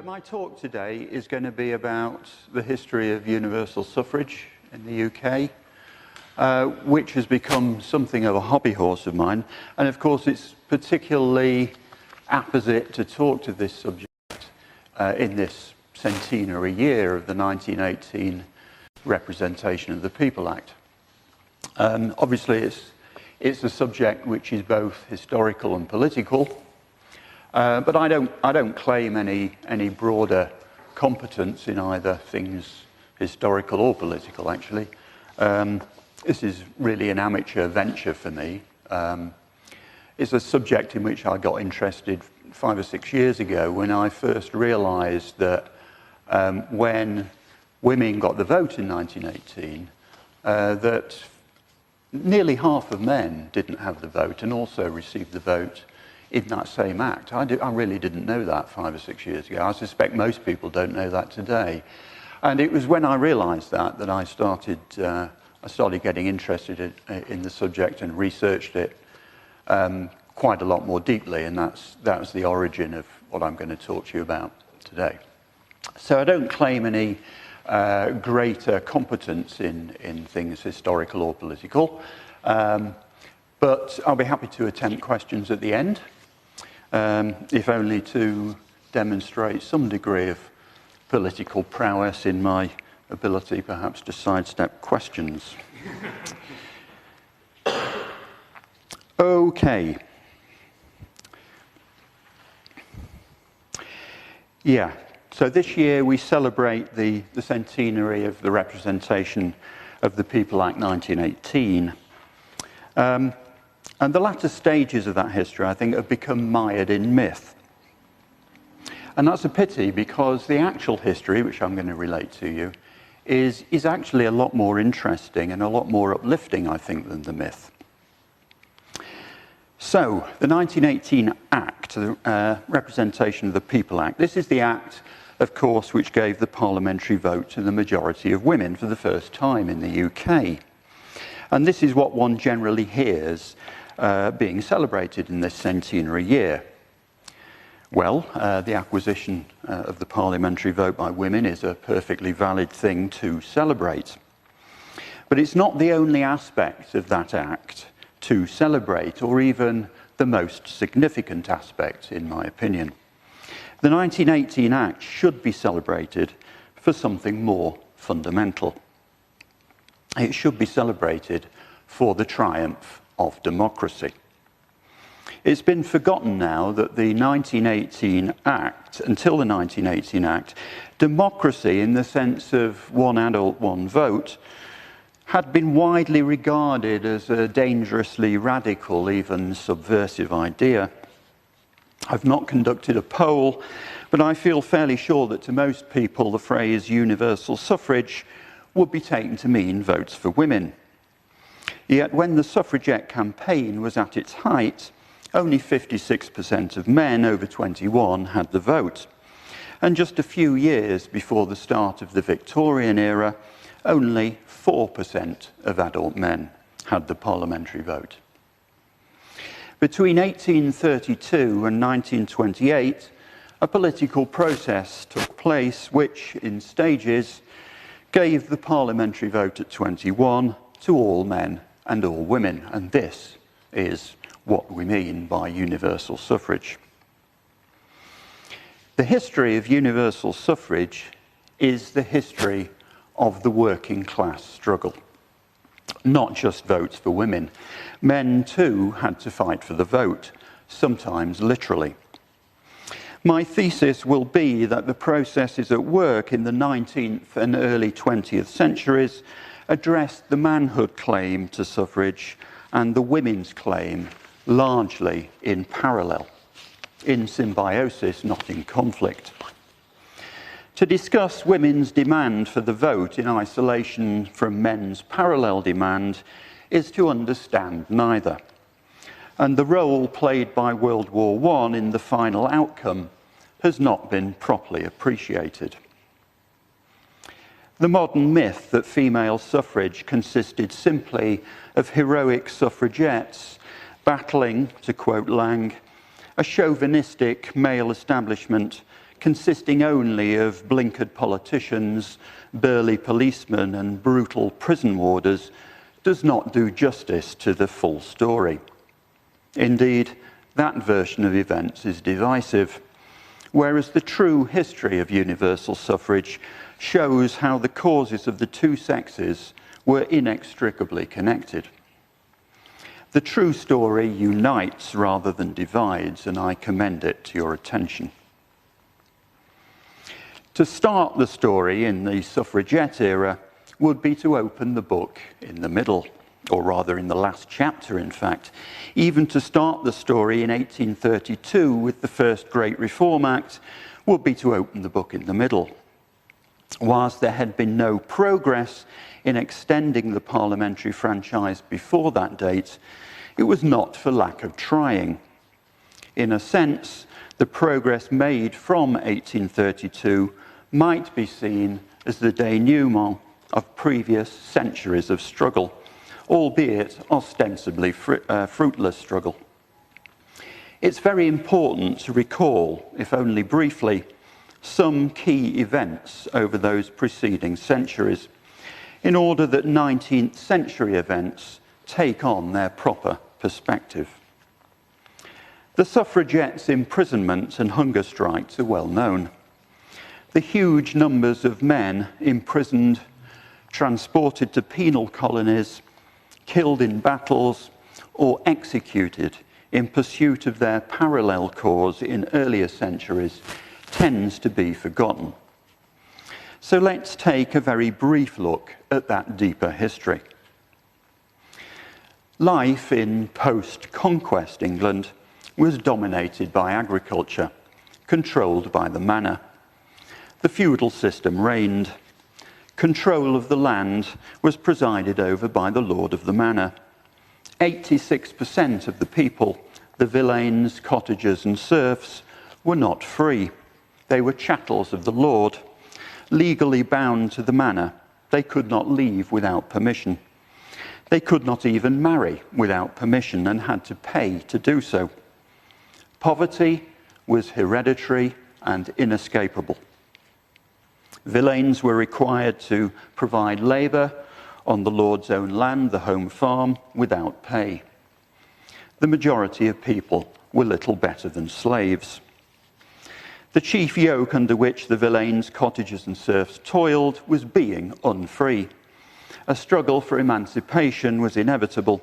So my talk today is going to be about the history of universal suffrage in the UK, which has become something of a hobby horse of mine. And of course, it's particularly apposite to talk to this subject in this centenary year of the 1918 Representation of the People Act. Obviously, it's a subject which is both historical and political. But I don't claim any broader competence in either things historical or political, actually. This is really an amateur venture for me. It's a subject in which I got interested 5 or 6 years ago when I first realized that when women got the vote in 1918, that nearly half of men didn't have the vote and also received the vote in that same act. I really didn't know that 5 or 6 years ago. I suspect most people don't know that today. And it was when I realized that I started getting interested in the subject and researched it quite a lot more deeply, and that was the origin of what I'm going to talk to you about today. So I don't claim any greater competence in things historical or political, but I'll be happy to attempt questions at the end. If only to demonstrate some degree of political prowess in my ability perhaps to sidestep questions. Okay. Yeah, so this year we celebrate the centenary of the Representation of the People Act 1918. And the latter stages of that history, I think, have become mired in myth. And that's a pity, because the actual history, which I'm going to relate to you, is actually a lot more interesting and a lot more uplifting, I think, than the myth. So, the 1918 Act, the Representation of the People Act, this is the act, of course, which gave the parliamentary vote to the majority of women for the first time in the UK. And this is what one generally hears being celebrated in this centenary year. Well, the acquisition of the parliamentary vote by women is a perfectly valid thing to celebrate. But it's not the only aspect of that act to celebrate, or even the most significant aspect, in my opinion. The 1918 Act should be celebrated for something more fundamental. It should be celebrated for the triumph of democracy. It's been forgotten now that the 1918 Act, until the 1918 Act, democracy in the sense of one adult, one vote, had been widely regarded as a dangerously radical, even subversive idea. I've not conducted a poll, but I feel fairly sure that to most people the phrase universal suffrage would be taken to mean votes for women. Yet when the suffragette campaign was at its height, only 56% of men over 21 had the vote. And just a few years before the start of the Victorian era, only 4% of adult men had the parliamentary vote. Between 1832 and 1928, a political process took place which, in stages, gave the parliamentary vote at 21 to all men and all women, and this is what we mean by universal suffrage. The history of universal suffrage is the history of the working class struggle. Not just votes for women. Men too had to fight for the vote, sometimes literally. My thesis will be that the processes at work in the 19th and early 20th centuries addressed the manhood claim to suffrage and the women's claim largely in parallel, in symbiosis, not in conflict. To discuss women's demand for the vote in isolation from men's parallel demand is to understand neither. And the role played by World War I in the final outcome has not been properly appreciated. The modern myth that female suffrage consisted simply of heroic suffragettes battling, to quote Lang, a chauvinistic male establishment consisting only of blinkered politicians, burly policemen, and brutal prison warders, does not do justice to the full story. Indeed, that version of events is divisive, whereas the true history of universal suffrage shows how the causes of the two sexes were inextricably connected. The true story unites rather than divides, and I commend it to your attention. To start the story in the suffragette era would be to open the book in the middle, or rather in the last chapter, in fact. Even to start the story in 1832 with the first Great Reform Act would be to open the book in the middle. Whilst there had been no progress in extending the parliamentary franchise before that date, it was not for lack of trying. In a sense, the progress made from 1832 might be seen as the denouement of previous centuries of struggle, albeit ostensibly fruitless struggle. It's very important to recall, if only briefly, some key events over those preceding centuries, in order that 19th century events take on their proper perspective. The suffragettes' imprisonments and hunger strikes are well known. The huge numbers of men imprisoned, transported to penal colonies, killed in battles, or executed in pursuit of their parallel cause in earlier centuries tends to be forgotten. So let's take a very brief look at that deeper history. Life in post-conquest England was dominated by agriculture, controlled by the manor. The feudal system reigned. Control of the land was presided over by the lord of the manor. 86% of the people, the villeins, cottagers, and serfs, were not free. They were chattels of the lord, legally bound to the manor. They could not leave without permission. They could not even marry without permission and had to pay to do so. Poverty was hereditary and inescapable. Villeins were required to provide labour on the lord's own land, the home farm, without pay. The majority of people were little better than slaves. The chief yoke under which the villeins, cottagers, and serfs toiled was being unfree. A struggle for emancipation was inevitable.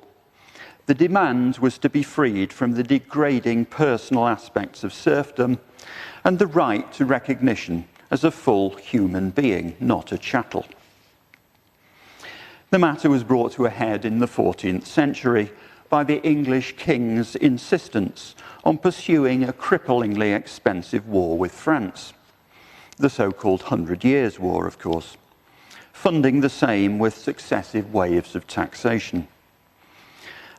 The demand was to be freed from the degrading personal aspects of serfdom and the right to recognition as a full human being, not a chattel. The matter was brought to a head in the 14th century by the English king's insistence on pursuing a cripplingly expensive war with France, the so-called 100 Years' War, of course, funding the same with successive waves of taxation.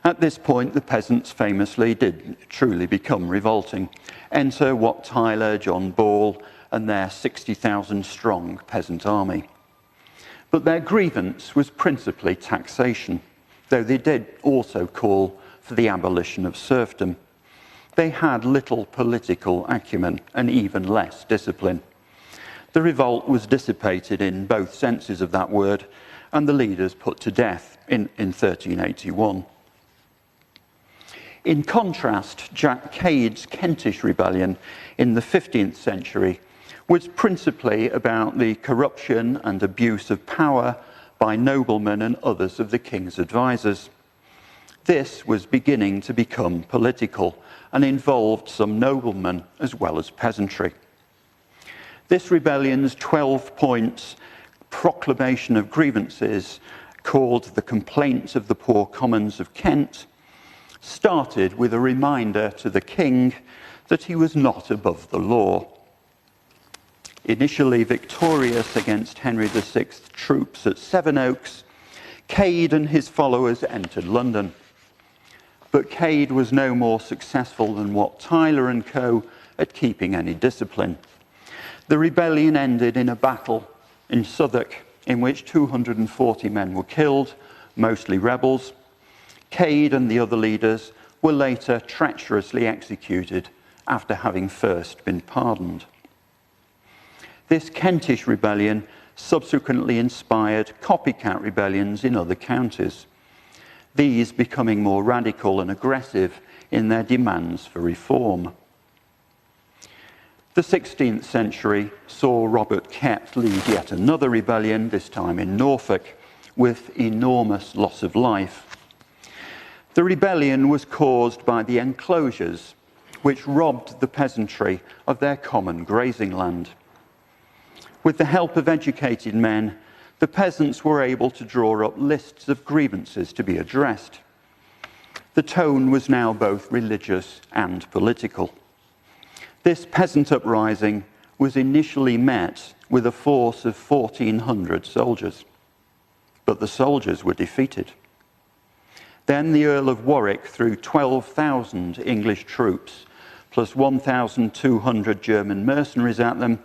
At this point, the peasants famously did truly become revolting. Enter Wat Tyler, John Ball, and their 60,000-strong peasant army. But their grievance was principally taxation, though they did also call for the abolition of serfdom. They had little political acumen and even less discipline. The revolt was dissipated in both senses of that word, and the leaders put to death in 1381. In contrast, Jack Cade's Kentish rebellion in the 15th century was principally about the corruption and abuse of power by noblemen and others of the king's advisers. This was beginning to become political and involved some noblemen as well as peasantry. This rebellion's 12 points proclamation of grievances, called the Complaints of the Poor Commons of Kent, started with a reminder to the king that he was not above the law. Initially victorious against Henry VI's troops at Sevenoaks, Cade and his followers entered London. But Cade was no more successful than Wat Tyler and co. at keeping any discipline. The rebellion ended in a battle in Southwark in which 240 men were killed, mostly rebels. Cade and the other leaders were later treacherously executed after having first been pardoned. This Kentish rebellion subsequently inspired copycat rebellions in other counties, these becoming more radical and aggressive in their demands for reform. The 16th century saw Robert Kett lead yet another rebellion, this time in Norfolk, with enormous loss of life. The rebellion was caused by the enclosures, which robbed the peasantry of their common grazing land. With the help of educated men, the peasants were able to draw up lists of grievances to be addressed. The tone was now both religious and political. This peasant uprising was initially met with a force of 1,400 soldiers, but the soldiers were defeated. Then the Earl of Warwick threw 12,000 English troops, plus 1,200 German mercenaries at them,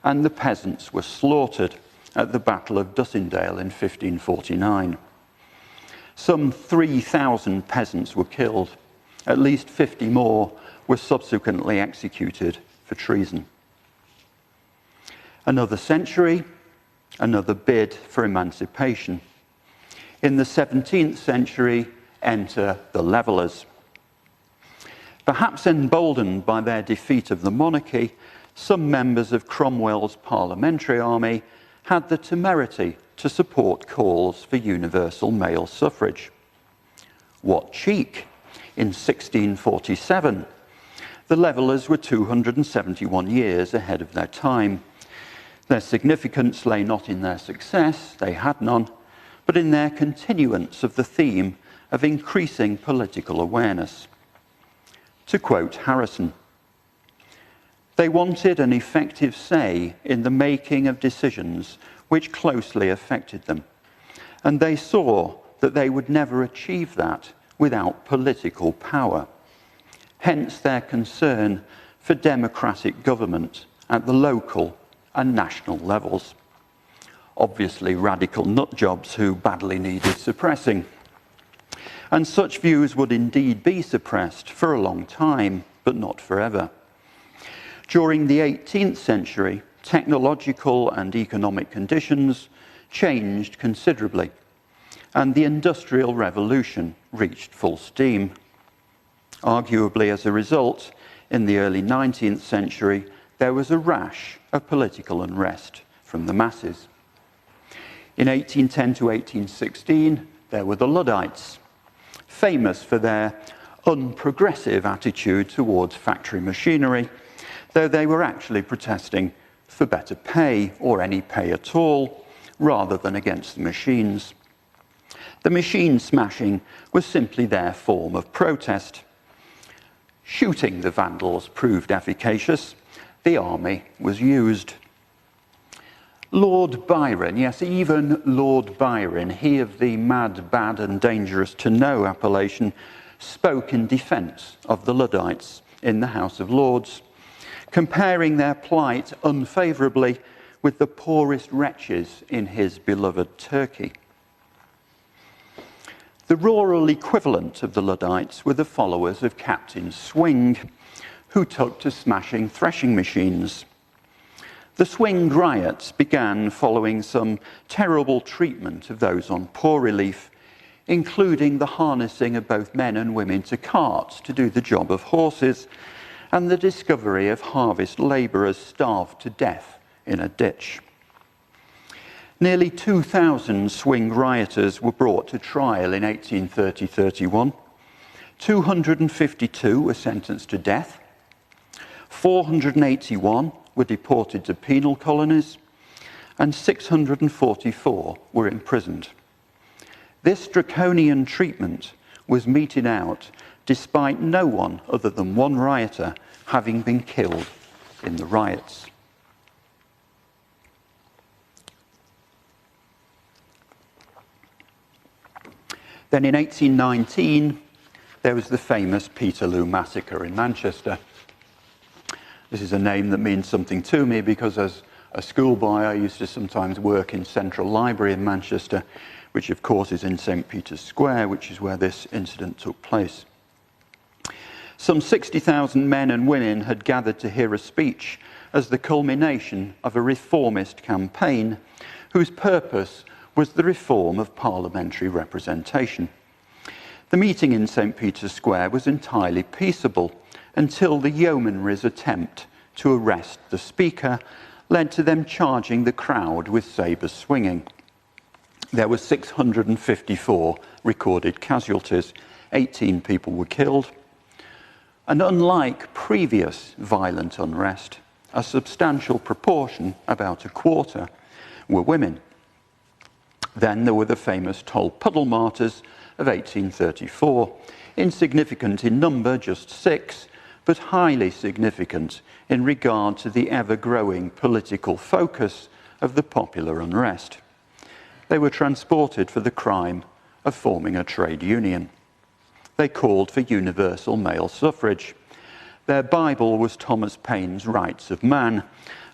and the peasants were slaughtered at the Battle of Dussindale in 1549. Some 3,000 peasants were killed. At least 50 more were subsequently executed for treason. Another century, another bid for emancipation. In the 17th century, enter the Levellers. Perhaps emboldened by their defeat of the monarchy, some members of Cromwell's Parliamentary army had the temerity to support calls for universal male suffrage. What cheek! In 1647, the Levellers were 271 years ahead of their time. Their significance lay not in their success, they had none, but in their continuance of the theme of increasing political awareness. To quote Harrison, "They wanted an effective say in the making of decisions which closely affected them, and they saw that they would never achieve that without political power. Hence their concern for democratic government at the local and national levels." Obviously radical nutjobs who badly needed suppressing. And such views would indeed be suppressed for a long time, but not forever. During the 18th century, technological and economic conditions changed considerably, and the Industrial Revolution reached full steam. Arguably, as a result, in the early 19th century, there was a rash of political unrest from the masses. In 1810 to 1816, there were the Luddites, famous for their unprogressive attitude towards factory machinery, though they were actually protesting for better pay, or any pay at all, rather than against the machines. The machine smashing was simply their form of protest. Shooting the vandals proved efficacious. The army was used. Lord Byron, yes, even Lord Byron, he of the mad, bad and dangerous to know appellation, spoke in defence of the Luddites in the House of Lords, comparing their plight unfavourably with the poorest wretches in his beloved Turkey. The rural equivalent of the Luddites were the followers of Captain Swing, who took to smashing threshing machines. The Swing riots began following some terrible treatment of those on poor relief, including the harnessing of both men and women to carts to do the job of horses, and the discovery of harvest labourers starved to death in a ditch. Nearly 2,000 Swing rioters were brought to trial in 1830-31. 252 were sentenced to death. 481 were deported to penal colonies, and 644 were imprisoned. This draconian treatment was meted out despite no one other than one rioter having been killed in the riots. Then in 1819, there was the famous Peterloo Massacre in Manchester. This is a name that means something to me because as a schoolboy, I used to sometimes work in Central Library in Manchester, which of course is in St. Peter's Square, which is where this incident took place. Some 60,000 men and women had gathered to hear a speech as the culmination of a reformist campaign whose purpose was the reform of parliamentary representation. The meeting in St. Peter's Square was entirely peaceable until the yeomanry's attempt to arrest the speaker led to them charging the crowd with sabres swinging. There were 654 recorded casualties, 18 people were killed, and unlike previous violent unrest, a substantial proportion, about a quarter, were women. Then there were the famous Tolpuddle martyrs of 1834, insignificant in number, just 6, but highly significant in regard to the ever-growing political focus of the popular unrest. They were transported for the crime of forming a trade union. They called for universal male suffrage. Their Bible was Thomas Paine's Rights of Man,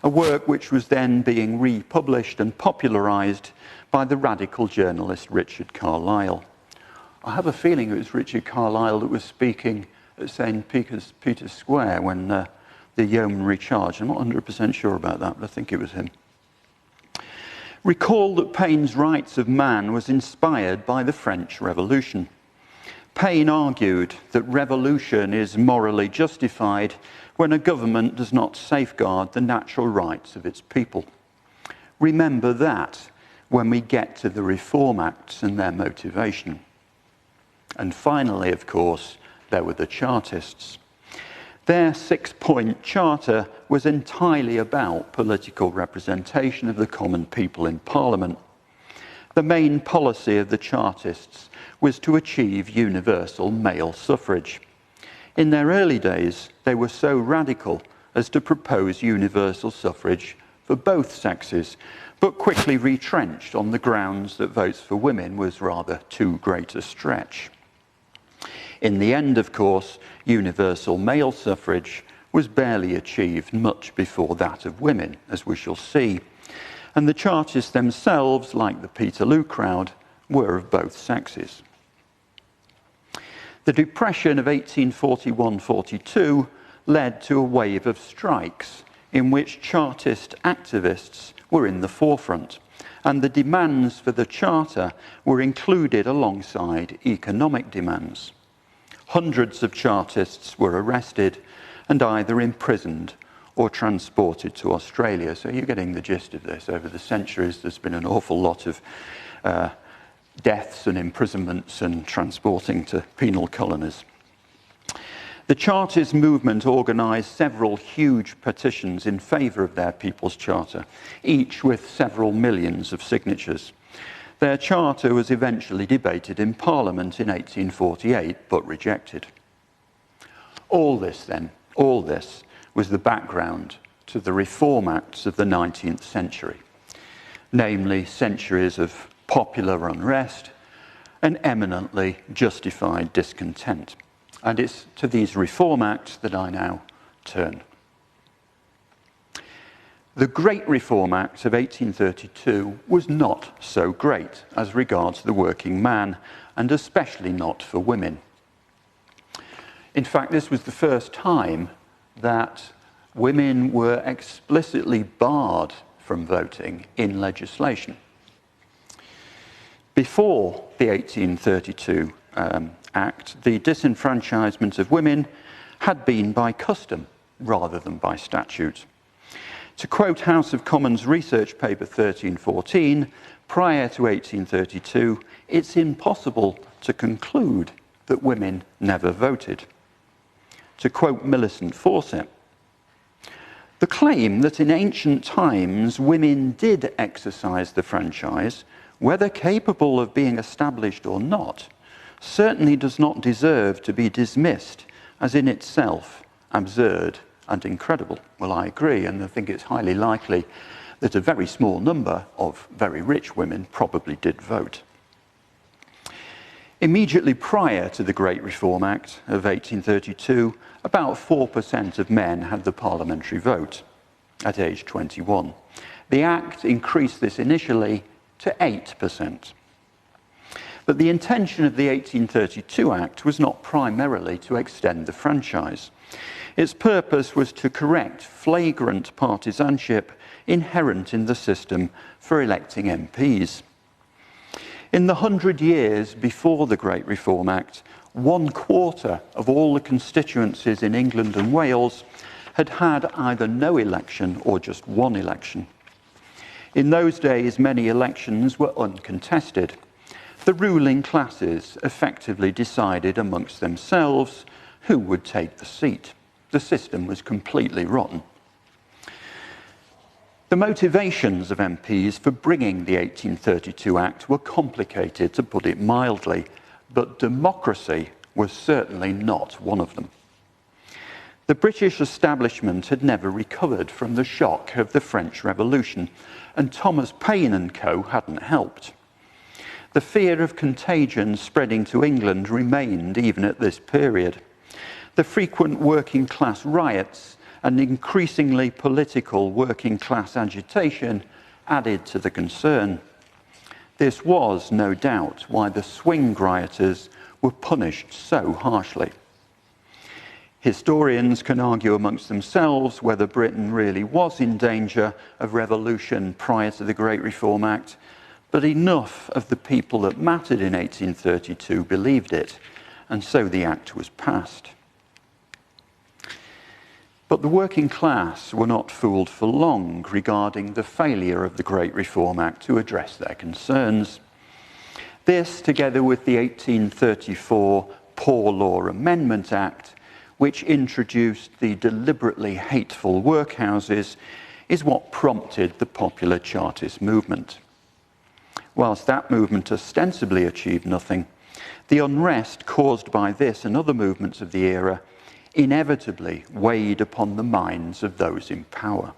a work which was then being republished and popularised by the radical journalist Richard Carlile. I have a feeling it was Richard Carlile that was speaking at St. Peter's Square when the yeomanry charged. I'm not 100% sure about that, but I think it was him. Recall that Paine's Rights of Man was inspired by the French Revolution. Paine argued that revolution is morally justified when a government does not safeguard the natural rights of its people. Remember that when we get to the Reform Acts and their motivation. And finally, of course, there were the Chartists. Their 6-point charter was entirely about political representation of the common people in Parliament. The main policy of the Chartists was to achieve universal male suffrage. In their early days, they were so radical as to propose universal suffrage for both sexes, but quickly retrenched on the grounds that votes for women was rather too great a stretch. In the end, of course, universal male suffrage was barely achieved much before that of women, as we shall see. And the Chartists themselves, like the Peterloo crowd, were of both sexes. The Depression of 1841-42 led to a wave of strikes in which Chartist activists were in the forefront, and the demands for the Charter were included alongside economic demands. Hundreds of Chartists were arrested and either imprisoned or transported to Australia. So you're getting the gist of this. Over the centuries, there's been an awful lot of deaths and imprisonments and transporting to penal colonies. The Chartist movement organised several huge petitions in favour of their People's Charter, each with several millions of signatures. Their charter was eventually debated in Parliament in 1848, but rejected. All this was the background to the Reform Acts of the 19th century, namely centuries of popular unrest and eminently justified discontent. And it's to these Reform Acts that I now turn. The Great Reform Act of 1832 was not so great as regards the working man, and especially not for women. In fact, this was the first time that women were explicitly barred from voting in legislation. Before the 1832 Act, the disenfranchisement of women had been by custom rather than by statute. To quote House of Commons Research Paper 1314, prior to 1832, it's impossible to conclude that women never voted. To quote Millicent Fawcett, the claim that in ancient times women did exercise the franchise, whether capable of being established or not, certainly does not deserve to be dismissed as in itself absurd and incredible. Well, I agree, and I think it's highly likely that a very small number of very rich women probably did vote. Immediately prior to the Great Reform Act of 1832, about 4% of men had the parliamentary vote at age 21. The Act increased this initially to 8%. But the intention of the 1832 Act was not primarily to extend the franchise. Its purpose was to correct flagrant partisanship inherent in the system for electing MPs. In the 100 years before the Great Reform Act, 1/4 of all the constituencies in England and Wales had had either no election or just one election. In those days, many elections were uncontested. The ruling classes effectively decided amongst themselves who would take the seat. The system was completely rotten. The motivations of MPs for bringing the 1832 Act were complicated, to put it mildly, but democracy was certainly not one of them. The British establishment had never recovered from the shock of the French Revolution, and Thomas Paine and co. hadn't helped. The fear of contagion spreading to England remained even at this period. The frequent working class riots and increasingly political working class agitation added to the concern. This was, no doubt, why the swing rioters were punished so harshly. Historians can argue amongst themselves whether Britain really was in danger of revolution prior to the Great Reform Act, but enough of the people that mattered in 1832 believed it, and so the Act was passed. But the working class were not fooled for long regarding the failure of the Great Reform Act to address their concerns. This, together with the 1834 Poor Law Amendment Act, which introduced the deliberately hateful workhouses, is what prompted the popular Chartist movement. Whilst that movement ostensibly achieved nothing, the unrest caused by this and other movements of the era inevitably weighed upon the minds of those in power.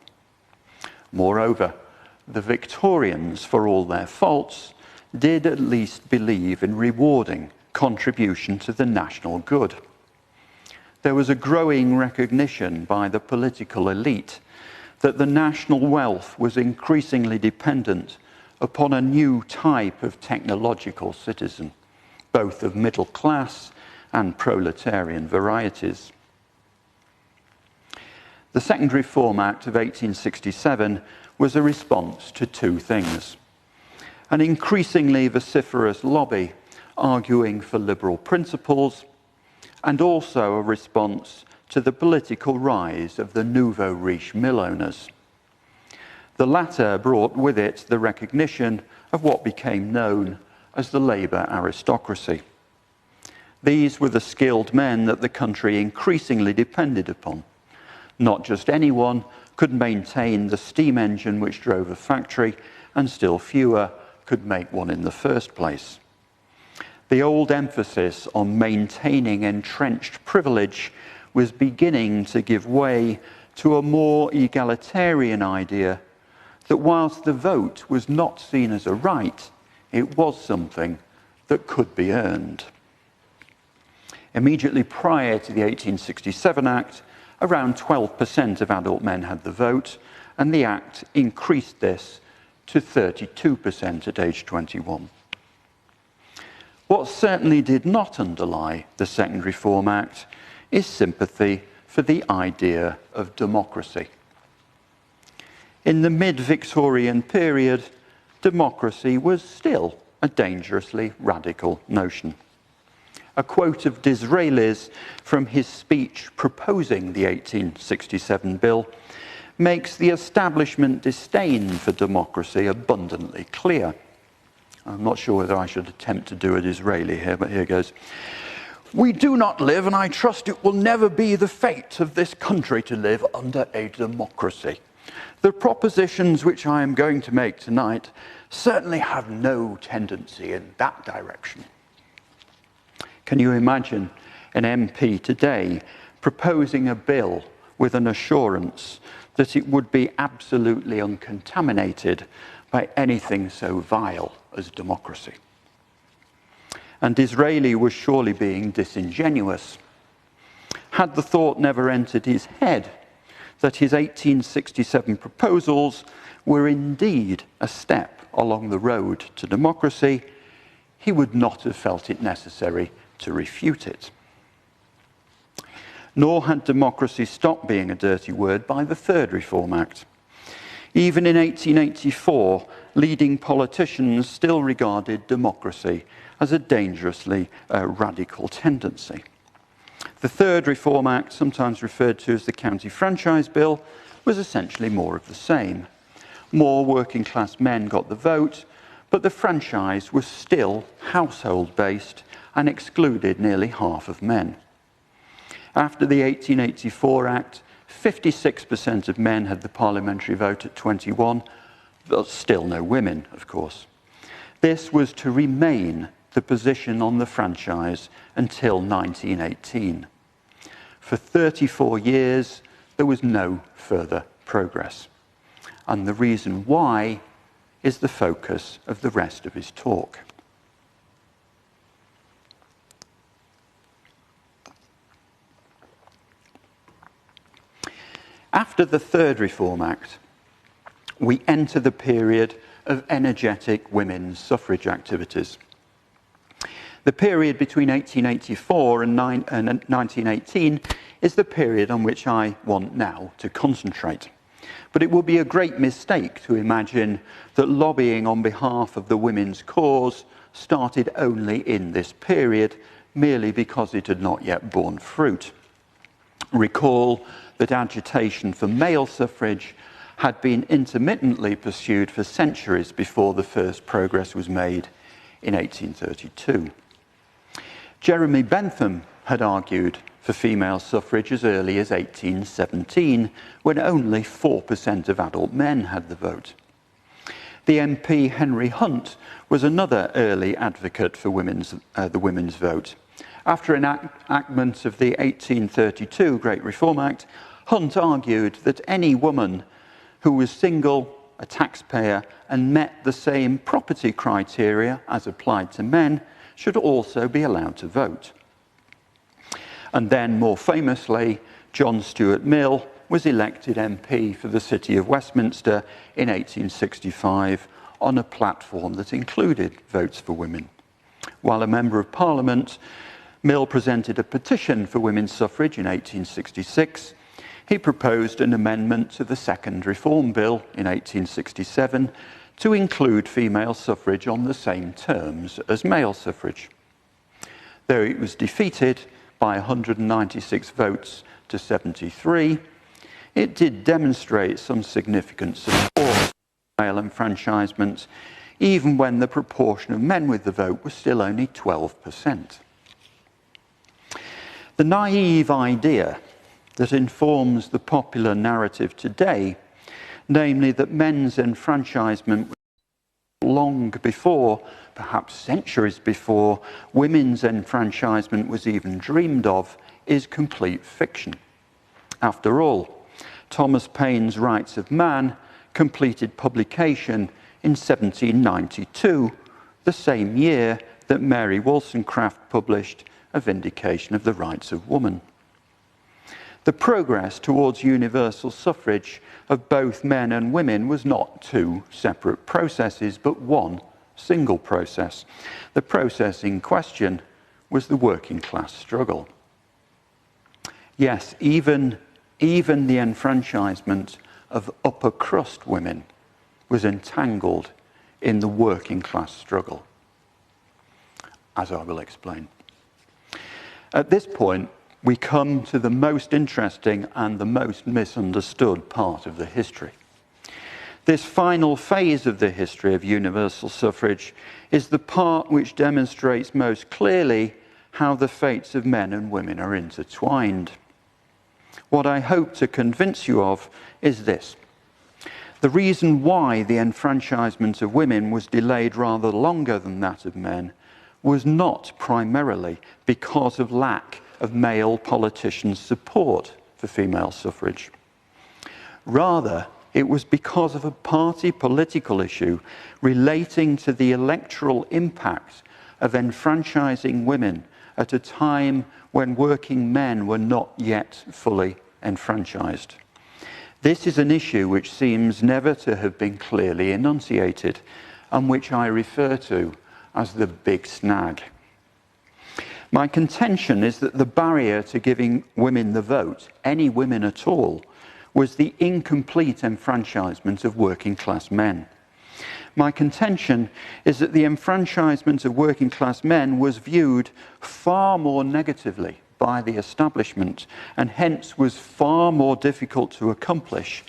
Moreover, the Victorians, for all their faults, did at least believe in rewarding contribution to the national good. There was a growing recognition by the political elite that the national wealth was increasingly dependent upon a new type of technological citizen, both of middle class and proletarian varieties. The Second Reform Act of 1867 was a response to two things: an increasingly vociferous lobby arguing for liberal principles, and also a response to the political rise of the nouveau riche mill owners. The latter brought with it the recognition of what became known as the labour aristocracy. These were the skilled men that the country increasingly depended upon. Not just anyone could maintain the steam engine which drove a factory, and still fewer could make one in the first place. The old emphasis on maintaining entrenched privilege was beginning to give way to a more egalitarian idea that whilst the vote was not seen as a right, it was something that could be earned. Immediately prior to the 1867 Act, around 12% of adult men had the vote, and the Act increased this to 32% at age 21. What certainly did not underlie the Second Reform Act is sympathy for the idea of democracy. In the mid-Victorian period, democracy was still a dangerously radical notion. A quote of Disraeli's from his speech proposing the 1867 bill makes the establishment disdain for democracy abundantly clear. I'm not sure whether I should attempt to do a Disraeli here, but here goes. "We do not live, and I trust it will never be the fate of this country to live under a democracy. The propositions which I am going to make tonight certainly have no tendency in that direction." Can you imagine an MP today proposing a bill with an assurance that it would be absolutely uncontaminated by anything so vile as democracy? And Disraeli was surely being disingenuous. Had the thought never entered his head that his 1867 proposals were indeed a step along the road to democracy, he would not have felt it necessary to refute it. nor had democracy stopped being a dirty word by the Third Reform Act. Even in 1884, leading politicians still regarded democracy as a dangerously radical tendency. The Third Reform Act, sometimes referred to as the County Franchise Bill, was essentially more of the same. More working class men got the vote, but the franchise was still household-based and excluded nearly half of men. After the 1884 Act, 56% of men had the parliamentary vote at 21, but still no women, of course. This was to remain the position on the franchise until 1918. For 34 years, there was no further progress. And the reason why is the focus of the rest of his talk. After the Third Reform Act, we enter the period of energetic women's suffrage activities. The period between 1884 and 1918 is the period on which I want now to concentrate. But it would be a great mistake to imagine that lobbying on behalf of the women's cause started only in this period, merely because it had not yet borne fruit. Recall that agitation for male suffrage had been intermittently pursued for centuries before the first progress was made in 1832. Jeremy Bentham had argued for female suffrage as early as 1817, when only 4% of adult men had the vote. The MP Henry Hunt was another early advocate for the women's vote. After enactment of the 1832 Great Reform Act, Hunt argued that any woman who was single, a taxpayer, and met the same property criteria as applied to men should also be allowed to vote. And then, more famously, John Stuart Mill was elected MP for the City of Westminster in 1865 on a platform that included votes for women. While a Member of Parliament, Mill presented a petition for women's suffrage in 1866. He proposed an amendment to the Second Reform Bill in 1867 to include female suffrage on the same terms as male suffrage. Though it was defeated by 196 votes to 73, it did demonstrate some significant support for male enfranchisement, even when the proportion of men with the vote was still only 12%. The naive idea that informs the popular narrative today, namely that men's enfranchisement was long before, perhaps centuries before, women's enfranchisement was even dreamed of, is complete fiction. After all, Thomas Paine's Rights of Man completed publication in 1792, the same year that Mary Wollstonecraft published A Vindication of the Rights of Woman. The progress towards universal suffrage of both men and women was not two separate processes, but one single process. The process in question was the working class struggle. Yes, even the enfranchisement of upper crust women was entangled in the working class struggle, as I will explain. At this point, we come to the most interesting and the most misunderstood part of the history. This final phase of the history of universal suffrage is the part which demonstrates most clearly how the fates of men and women are intertwined. What I hope to convince you of is this. The reason why the enfranchisement of women was delayed rather longer than that of men was not primarily because of lack of male politicians' support for female suffrage. Rather, it was because of a party political issue relating to the electoral impact of enfranchising women at a time when working men were not yet fully enfranchised. This is an issue which seems never to have been clearly enunciated, and which I refer to as the big snag. My contention is that the barrier to giving women the vote, any women at all, was the incomplete enfranchisement of working class men. My contention is that the enfranchisement of working class men was viewed far more negatively by the establishment and hence was far more difficult to accomplish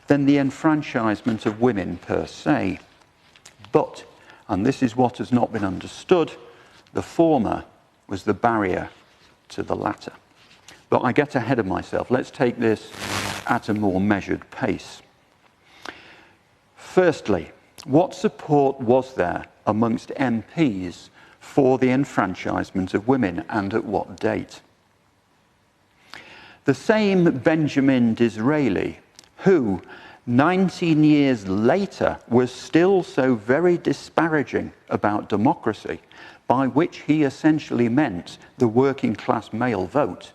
than the enfranchisement of women per se. But, and this is what has not been understood, the former was the barrier to the latter. But I get ahead of myself. Let's take this at a more measured pace. Firstly, what support was there amongst MPs for the enfranchisement of women, and at what date? The same Benjamin Disraeli, who 19 years later was still so very disparaging about democracy, by which he essentially meant the working class male vote,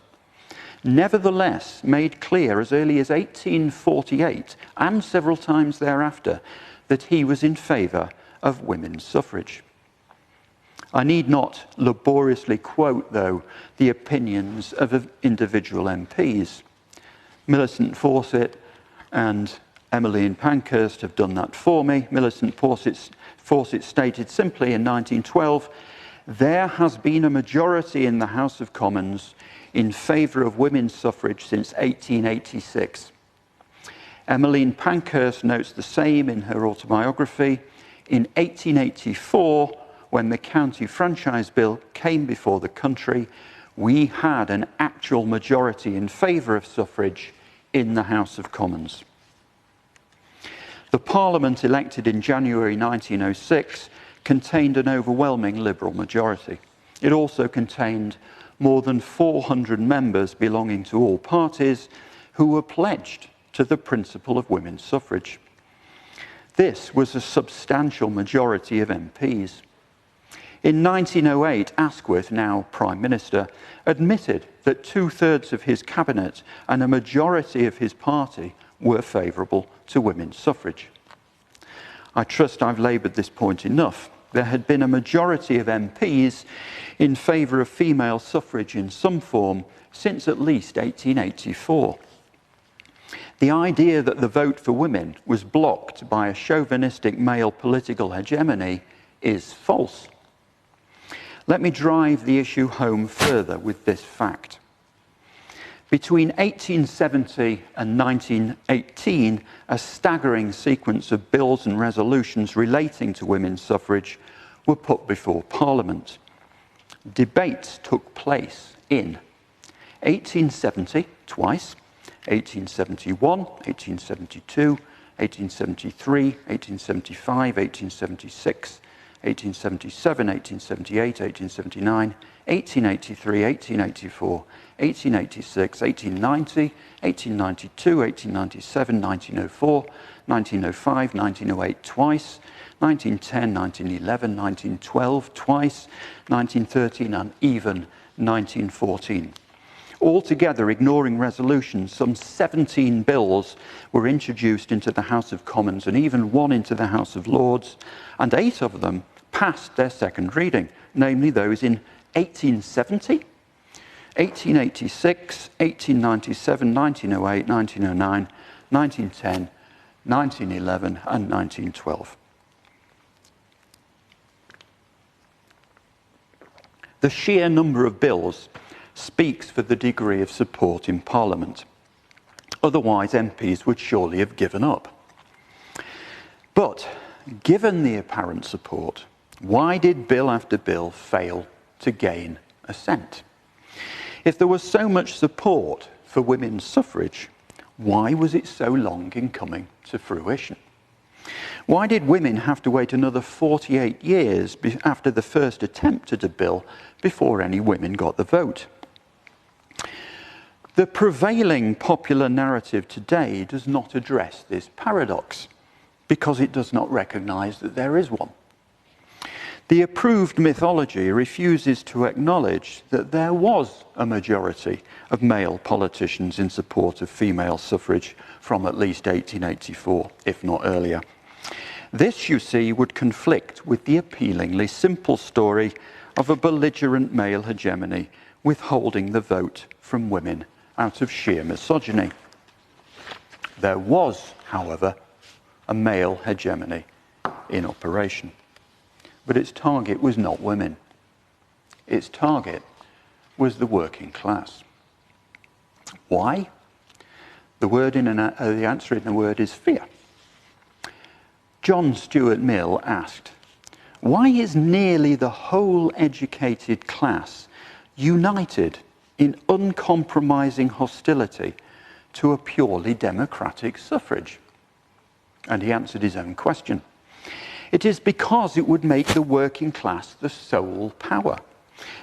nevertheless made clear as early as 1848 and several times thereafter that he was in favour of women's suffrage. I need not laboriously quote, though, the opinions of individual MPs. Millicent Fawcett and Emmeline Pankhurst have done that for me. Millicent Fawcett stated simply in 1912, "There has been a majority in the House of Commons in favour of women's suffrage since 1886. Emmeline Pankhurst notes the same in her autobiography. In 1884, when the County Franchise Bill came before the country, we had an actual majority in favour of suffrage in the House of Commons." The Parliament elected in January 1906 contained an overwhelming Liberal majority. It also contained more than 400 members belonging to all parties who were pledged to the principle of women's suffrage. This was a substantial majority of MPs. In 1908, Asquith, now Prime Minister, admitted that 2/3 of his cabinet and a majority of his party were favourable to women's suffrage. I trust I've laboured this point enough. There had been a majority of MPs in favour of female suffrage in some form since at least 1884. The idea that the vote for women was blocked by a chauvinistic male political hegemony is false. Let me drive the issue home further with this fact. Between 1870 and 1918, a staggering sequence of bills and resolutions relating to women's suffrage were put before Parliament. Debates took place in 1870, twice, 1871, 1872, 1873, 1875, 1876, 1877, 1878, 1879, 1883, 1884, 1886, 1890, 1892, 1897, 1904, 1905, 1908 twice, 1910, 1911, 1912 twice, 1913 and even 1914. Altogether, ignoring resolutions, some 17 bills were introduced into the House of Commons and even one into the House of Lords, and 8 of them passed their second reading, namely those in 1870, 1886, 1897, 1908, 1909, 1910, 1911 and 1912. The sheer number of bills speaks for the degree of support in Parliament. Otherwise, MPs would surely have given up. But, given the apparent support, why did bill after bill fail to gain assent? If there was so much support for women's suffrage, why was it so long in coming to fruition? Why did women have to wait another 48 years after the first attempt at a bill before any women got the vote? The prevailing popular narrative today does not address this paradox because it does not recognise that there is one. The approved mythology refuses to acknowledge that there was a majority of male politicians in support of female suffrage from at least 1884, if not earlier. This, you see, would conflict with the appealingly simple story of a belligerent male hegemony withholding the vote from women out of sheer misogyny. There was, however, a male hegemony in operation, but its target was not women. Its target was the working class. Why? The answer in the word is fear. John Stuart Mill asked, "Why is nearly the whole educated class united in uncompromising hostility to a purely democratic suffrage?" And he answered his own question. It is because it would make the working class the sole power.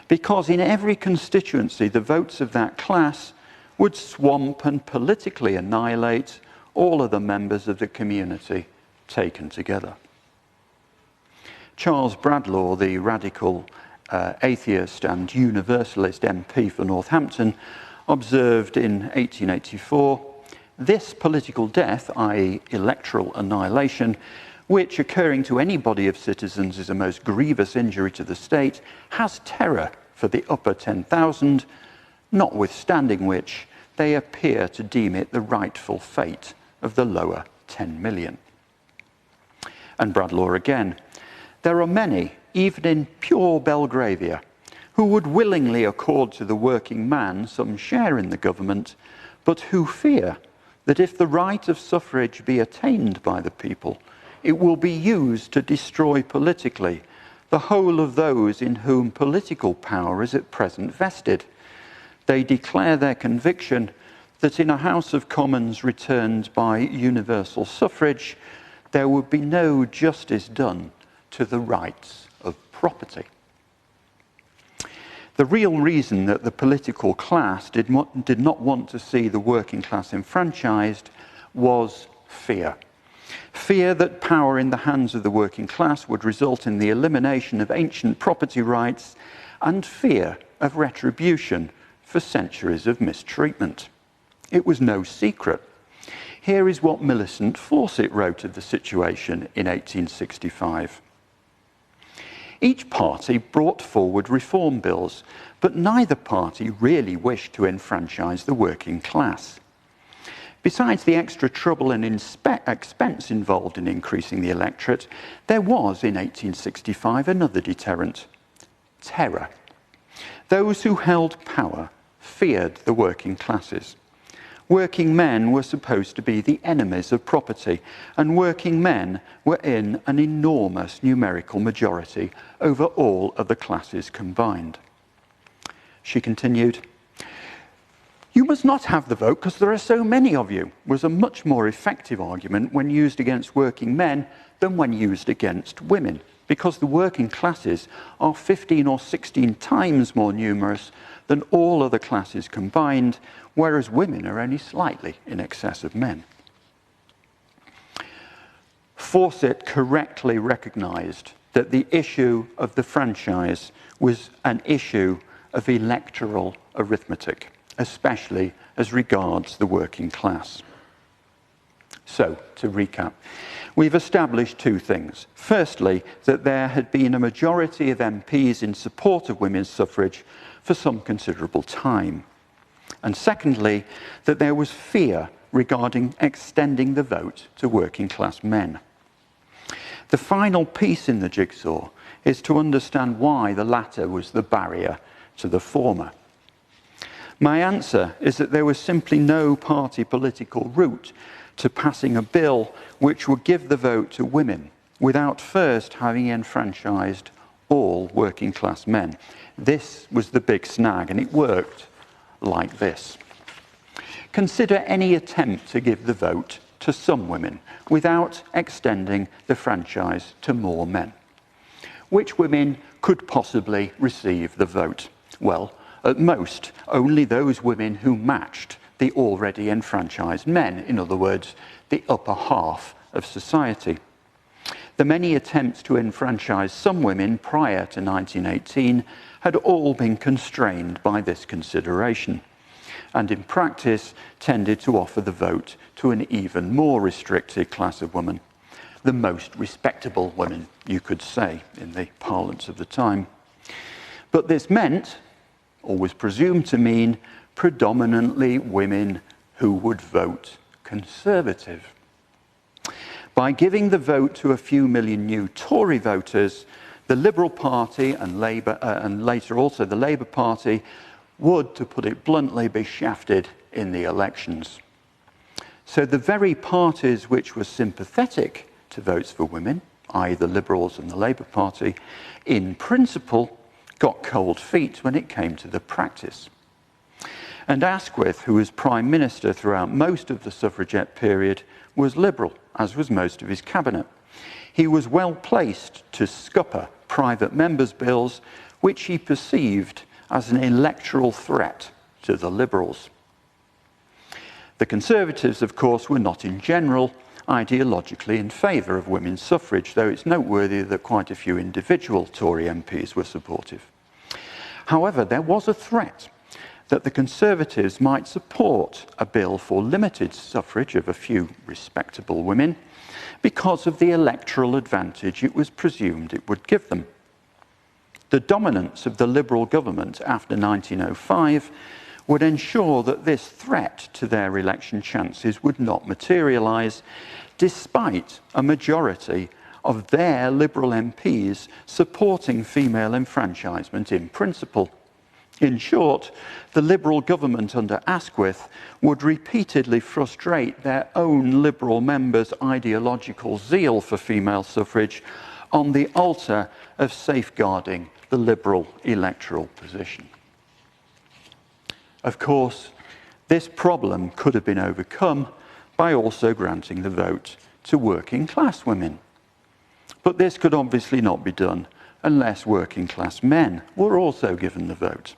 Because in every constituency, the votes of that class would swamp and politically annihilate all other members of the community taken together. Charles Bradlaugh, the radical atheist and universalist MP for Northampton, observed in 1884, "This political death, i.e. electoral annihilation, which occurring to any body of citizens is a most grievous injury to the state, has terror for the upper 10,000, notwithstanding which they appear to deem it the rightful fate of the lower 10 million. And Bradlaugh again, "There are many, even in pure Belgravia, who would willingly accord to the working man some share in the government, but who fear that if the right of suffrage be attained by the people, it will be used to destroy politically the whole of those in whom political power is at present vested. They declare their conviction that in a House of Commons returned by universal suffrage, there would be no justice done to the rights of property." The real reason that the political class did not want to see the working class enfranchised was fear. Fear that power in the hands of the working class would result in the elimination of ancient property rights, and fear of retribution for centuries of mistreatment. It was no secret. Here is what Millicent Fawcett wrote of the situation in 1865. "Each party brought forward reform bills, but neither party really wished to enfranchise the working class. Besides the extra trouble and expense involved in increasing the electorate, there was in 1865 another deterrent: terror. Those who held power feared the working classes. Working men were supposed to be the enemies of property, and working men were in an enormous numerical majority over all of the classes combined." She continued, "You must not have the vote because there are so many of you," was a much more effective argument when used against working men than when used against women, because the working classes are 15 or 16 times more numerous than all other classes combined, whereas women are only slightly in excess of men. Fawcett correctly recognised that the issue of the franchise was an issue of electoral arithmetic, especially as regards the working class. So, to recap, we've established two things. Firstly, that there had been a majority of MPs in support of women's suffrage for some considerable time. And secondly, that there was fear regarding extending the vote to working class men. The final piece in the jigsaw is to understand why the latter was the barrier to the former. My answer is that there was simply no party political route to passing a bill which would give the vote to women without first having enfranchised all working class men. This was the big snag, and it worked like this. Consider any attempt to give the vote to some women without extending the franchise to more men. Which women could possibly receive the vote? Well, at most, only those women who matched the already enfranchised men, in other words, the upper half of society. The many attempts to enfranchise some women prior to 1918 had all been constrained by this consideration, and in practice tended to offer the vote to an even more restricted class of women, the most respectable women, you could say, in the parlance of the time. But this meant, or was presumed to mean, predominantly women who would vote Conservative. By giving the vote to a few million new Tory voters, the Liberal Party and Labour, and later also the Labour Party, would, to put it bluntly, be shafted in the elections. So the very parties which were sympathetic to votes for women, i.e. the Liberals and the Labour Party, in principle got cold feet when it came to the practice. And Asquith, who was Prime Minister throughout most of the suffragette period, was Liberal, as was most of his cabinet. He was well placed to scupper private members' bills, which he perceived as an electoral threat to the Liberals. The Conservatives, of course, were not in general ideologically in favour of women's suffrage, though it's noteworthy that quite a few individual Tory MPs were supportive. However, there was a threat that the Conservatives might support a bill for limited suffrage of a few respectable women because of the electoral advantage it was presumed it would give them. The dominance of the Liberal government after 1905 would ensure that this threat to their election chances would not materialise, despite a majority of their Liberal MPs supporting female enfranchisement in principle. In short, the Liberal government under Asquith would repeatedly frustrate their own Liberal members' ideological zeal for female suffrage on the altar of safeguarding the Liberal electoral position. Of course, this problem could have been overcome by also granting the vote to working class women. But this could obviously not be done unless working class men were also given the vote.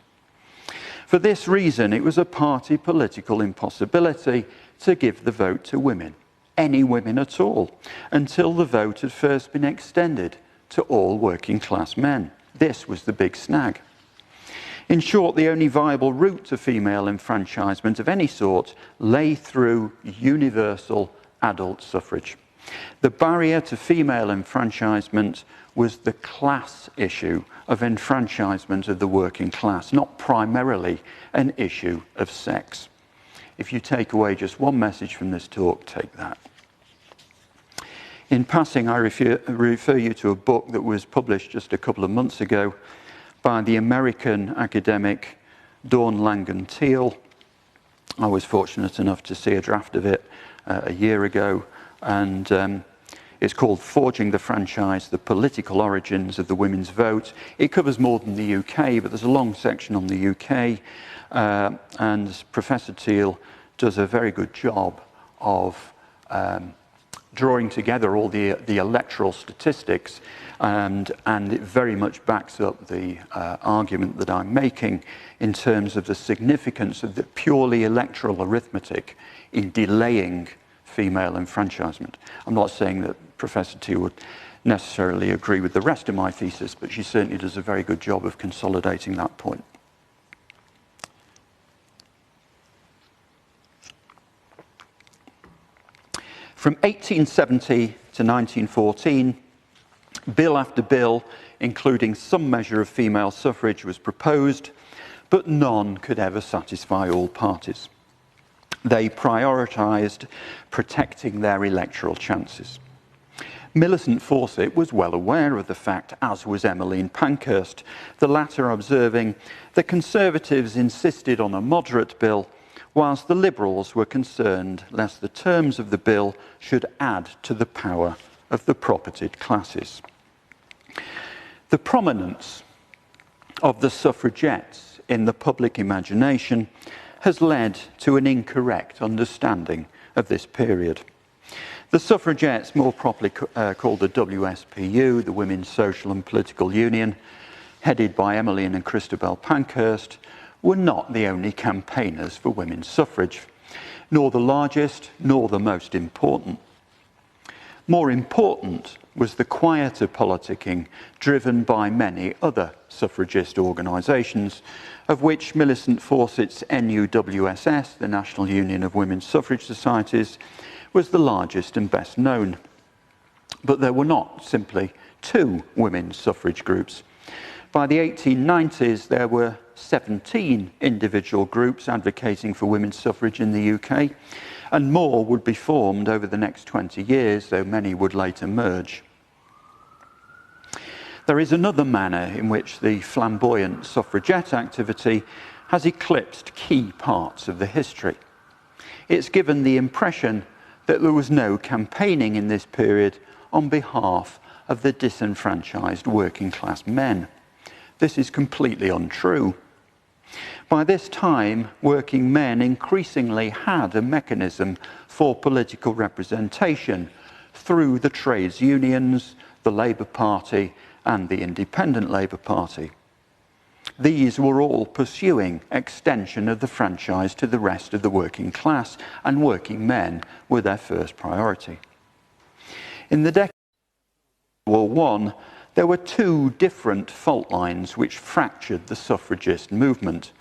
For this reason, it was a party political impossibility to give the vote to women, any women at all, until the vote had first been extended to all working class men. This was the big snag. In short, the only viable route to female enfranchisement of any sort lay through universal adult suffrage. The barrier to female enfranchisement was the class issue of enfranchisement of the working class, not primarily an issue of sex. If you take away just one message from this talk, take that. In passing, I refer you to a book that was published just a couple of months ago by the American academic Dawn Langan Teal. I was fortunate enough to see a draft of it a year ago, and it's called Forging the Franchise, The Political Origins of the Women's Vote. It covers more than the UK, but there's a long section on the UK, and Professor Teal does a very good job of drawing together all the electoral statistics, and it very much backs up the argument that I'm making in terms of the significance of the purely electoral arithmetic in delaying female enfranchisement. I'm not saying that Professor Teal would necessarily agree with the rest of my thesis, but she certainly does a very good job of consolidating that point. From 1870 to 1914, bill after bill, including some measure of female suffrage, was proposed, but none could ever satisfy all parties. They prioritised protecting their electoral chances. Millicent Fawcett was well aware of the fact, as was Emmeline Pankhurst, the latter observing the Conservatives insisted on a moderate bill, whilst the Liberals were concerned lest the terms of the bill should add to the power of the propertied classes. The prominence of the suffragettes in the public imagination has led to an incorrect understanding of this period. The suffragettes, more properly called the WSPU, the Women's Social and Political Union, headed by Emmeline and Christabel Pankhurst, were not the only campaigners for women's suffrage, nor the largest, nor the most important. More important was the quieter politicking driven by many other suffragist organisations, of which Millicent Fawcett's NUWSS, the National Union of Women's Suffrage Societies, was the largest and best known. But there were not simply two women's suffrage groups. By the 1890s, there were 17 individual groups advocating for women's suffrage in the UK, and more would be formed over the next 20 years, though many would later merge. There is another manner in which the flamboyant suffragette activity has eclipsed key parts of the history. It's given the impression that there was no campaigning in this period on behalf of the disenfranchised working class men. This is completely untrue. By this time, working men increasingly had a mechanism for political representation through the trades unions, the Labour Party, and the Independent Labour Party. These were all pursuing extension of the franchise to the rest of the working class, and working men were their first priority. In the decade of World War I, there were two different fault lines which fractured the suffragist movement.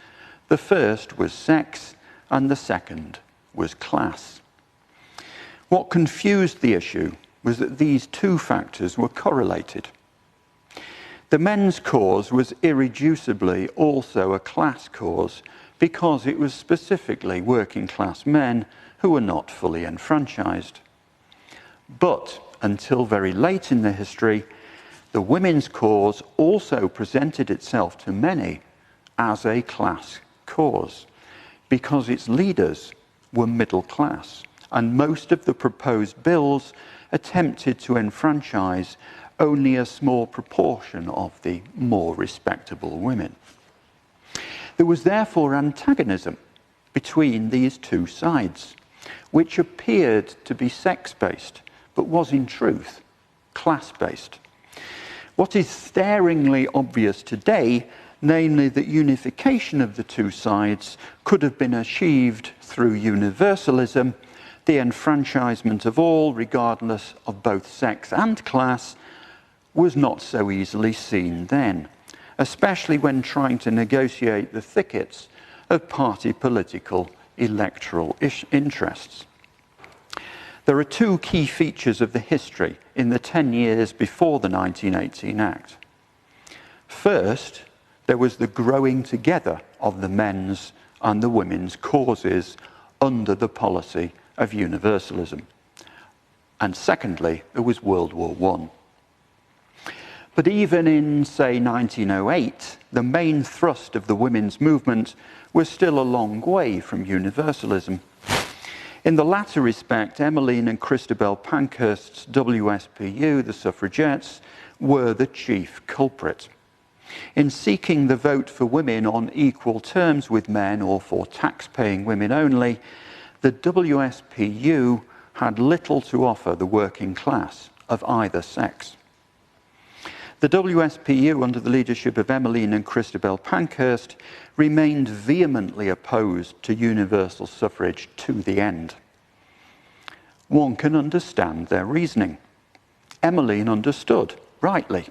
The first was sex, and the second was class. What confused the issue was that these two factors were correlated. The men's cause was irreducibly also a class cause because it was specifically working class men who were not fully enfranchised. But until very late in the history, the women's cause also presented itself to many as a class cause because its leaders were middle class, and most of the proposed bills attempted to enfranchise only a small proportion of the more respectable women. There was therefore antagonism between these two sides, which appeared to be sex-based, but was in truth class-based. What is staringly obvious today, namely that unification of the two sides could have been achieved through universalism, the enfranchisement of all, regardless of both sex and class, was not so easily seen then, especially when trying to negotiate the thickets of party political electoral interests. There are two key features of the history in the 10 years before the 1918 Act. First, there was the growing together of the men's and the women's causes under the policy of universalism. And secondly, there was World War I. But even in, say, 1908, the main thrust of the women's movement was still a long way from universalism. In the latter respect, Emmeline and Christabel Pankhurst's WSPU, the suffragettes, were the chief culprit. In seeking the vote for women on equal terms with men or for tax-paying women only, the WSPU had little to offer the working class of either sex. The WSPU, under the leadership of Emmeline and Christabel Pankhurst, remained vehemently opposed to universal suffrage to the end. One can understand their reasoning. Emmeline understood, rightly,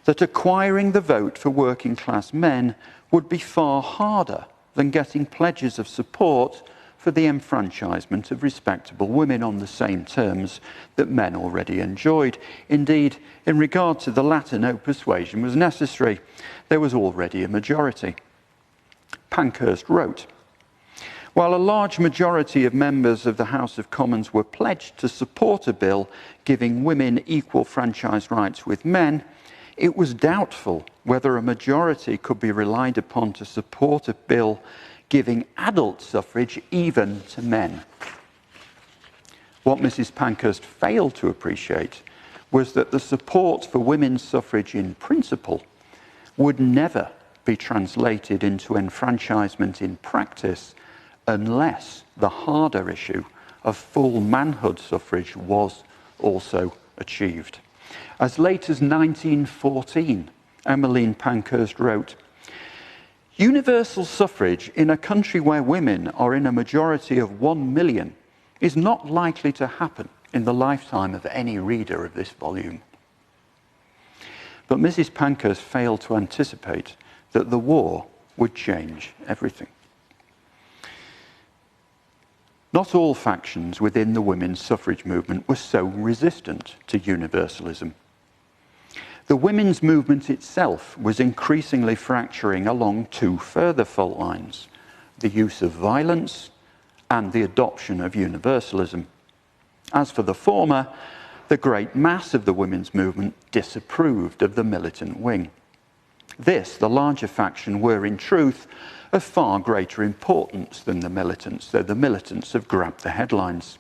that acquiring the vote for working class men would be far harder than getting pledges of support for the enfranchisement of respectable women on the same terms that men already enjoyed. Indeed, in regard to the latter, no persuasion was necessary. There was already a majority. Pankhurst wrote, "While a large majority of members of the House of Commons were pledged to support a bill giving women equal franchise rights with men, it was doubtful whether a majority could be relied upon to support a bill giving adult suffrage even to men." What Mrs. Pankhurst failed to appreciate was that the support for women's suffrage in principle would never be translated into enfranchisement in practice unless the harder issue of full manhood suffrage was also achieved. As late as 1914, Emmeline Pankhurst wrote, "Universal suffrage in a country where women are in a majority of 1 million is not likely to happen in the lifetime of any reader of this volume." But Mrs. Pankhurst failed to anticipate that the war would change everything. Not all factions within the women's suffrage movement were so resistant to universalism. The women's movement itself was increasingly fracturing along two further fault lines: the use of violence and the adoption of universalism. As for the former, the great mass of the women's movement disapproved of the militant wing. This, the larger faction, were in truth of far greater importance than the militants, though the militants have grabbed the headlines.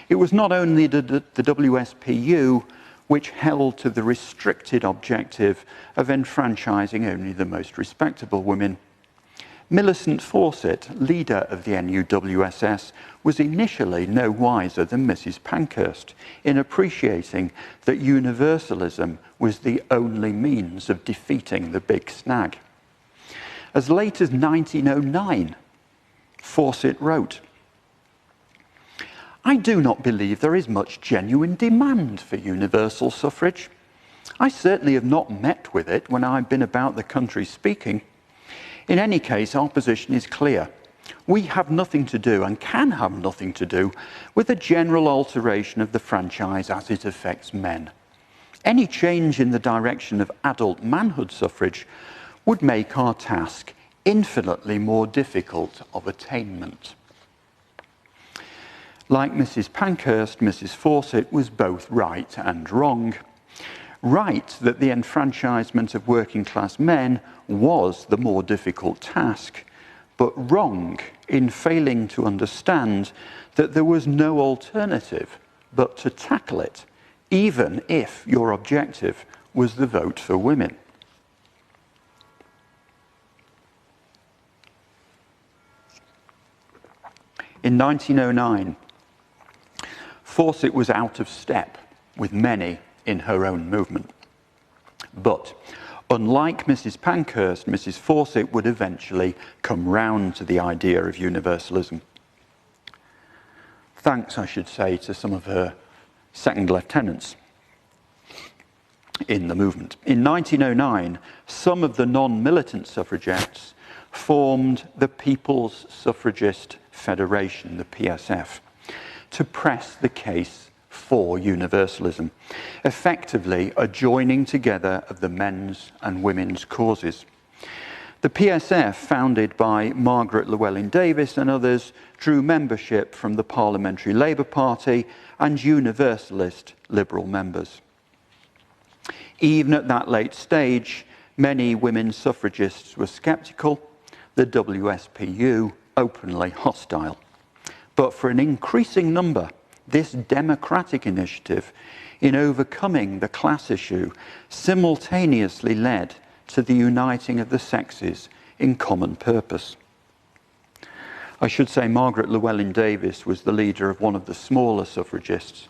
It was not only the WSPU which held to the restricted objective of enfranchising only the most respectable women. Millicent Fawcett, leader of the NUWSS, was initially no wiser than Mrs. Pankhurst in appreciating that universalism was the only means of defeating the big snag. As late as 1909, Fawcett wrote, "I do not believe there is much genuine demand for universal suffrage. I certainly have not met with it when I've been about the country speaking. In any case, our position is clear. We have nothing to do and can have nothing to do with a general alteration of the franchise as it affects men. Any change in the direction of adult manhood suffrage would make our task infinitely more difficult of attainment." Like Mrs. Pankhurst, Mrs. Fawcett was both right and wrong. Right that the enfranchisement of working class men was the more difficult task, but wrong in failing to understand that there was no alternative but to tackle it, even if your objective was the vote for women. In 1909, Fawcett was out of step with many in her own movement. But unlike Mrs. Pankhurst, Mrs. Fawcett would eventually come round to the idea of universalism. Thanks, I should say, to some of her second lieutenants in the movement. In 1909, some of the non-militant suffragettes formed the People's Suffragist Federation, the PSF, to press the case for universalism, effectively a joining together of the men's and women's causes. The PSF, founded by Margaret Llewellyn-Davies and others, drew membership from the Parliamentary Labour Party and Universalist Liberal members. Even at that late stage, many women suffragists were sceptical, the WSPU openly hostile. But for an increasing number, this democratic initiative in overcoming the class issue simultaneously led to the uniting of the sexes in common purpose. I should say Margaret Llewellyn-Davies was the leader of one of the smaller suffragists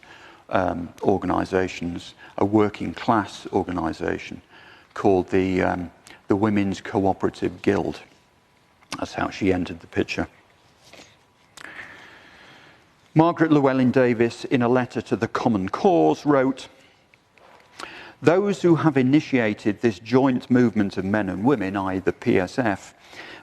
organisations, a working class organisation called the Women's Cooperative Guild. That's how she entered the picture. Margaret Llewellyn-Davies, in a letter to the Common Cause, wrote, "Those who have initiated this joint movement of men and women, i.e. the PSF,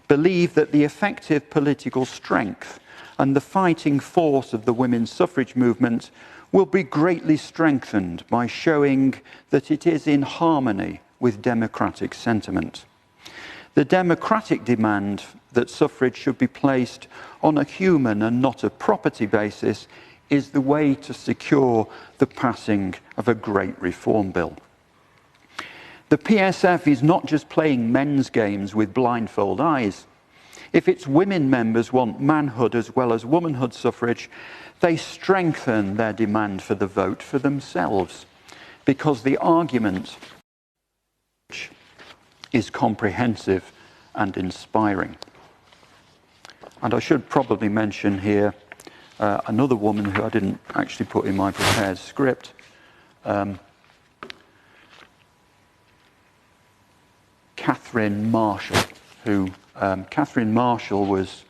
believe that the effective political strength and the fighting force of the women's suffrage movement will be greatly strengthened by showing that it is in harmony with democratic sentiment. The democratic demand that suffrage should be placed on a human and not a property basis is the way to secure the passing of a great reform bill. The PSF is not just playing men's games with blindfold eyes. If its women members want manhood as well as womanhood suffrage, they strengthen their demand for the vote for themselves, because the argument is comprehensive and inspiring." And I should probably mention here another woman who I didn't actually put in my prepared script. Catherine Marshall, who Catherine Marshall was,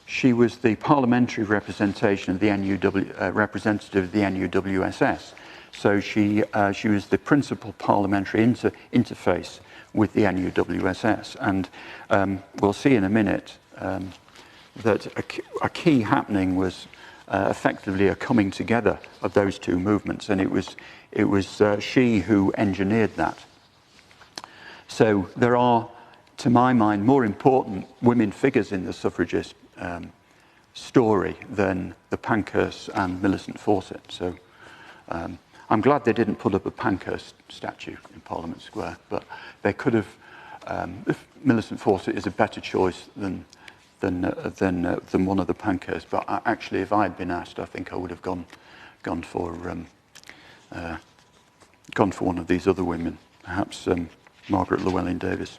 she was the parliamentary representation of the representative of the NUWSS. So she was the principal parliamentary interface with the NUWSS, and we'll see in a minute that a key happening was effectively a coming together of those two movements, and it was she who engineered that. So there are, to my mind, more important women figures in the suffragist story than the Pankhurst and Millicent Fawcett. So I'm glad they didn't put up a Pankhurst statue in Parliament Square, but they could have. Millicent Fawcett is a better choice than one of the Pankhursts. But actually, if I had been asked, I think I would have gone for one of these other women, perhaps Margaret Llewellyn-Davies.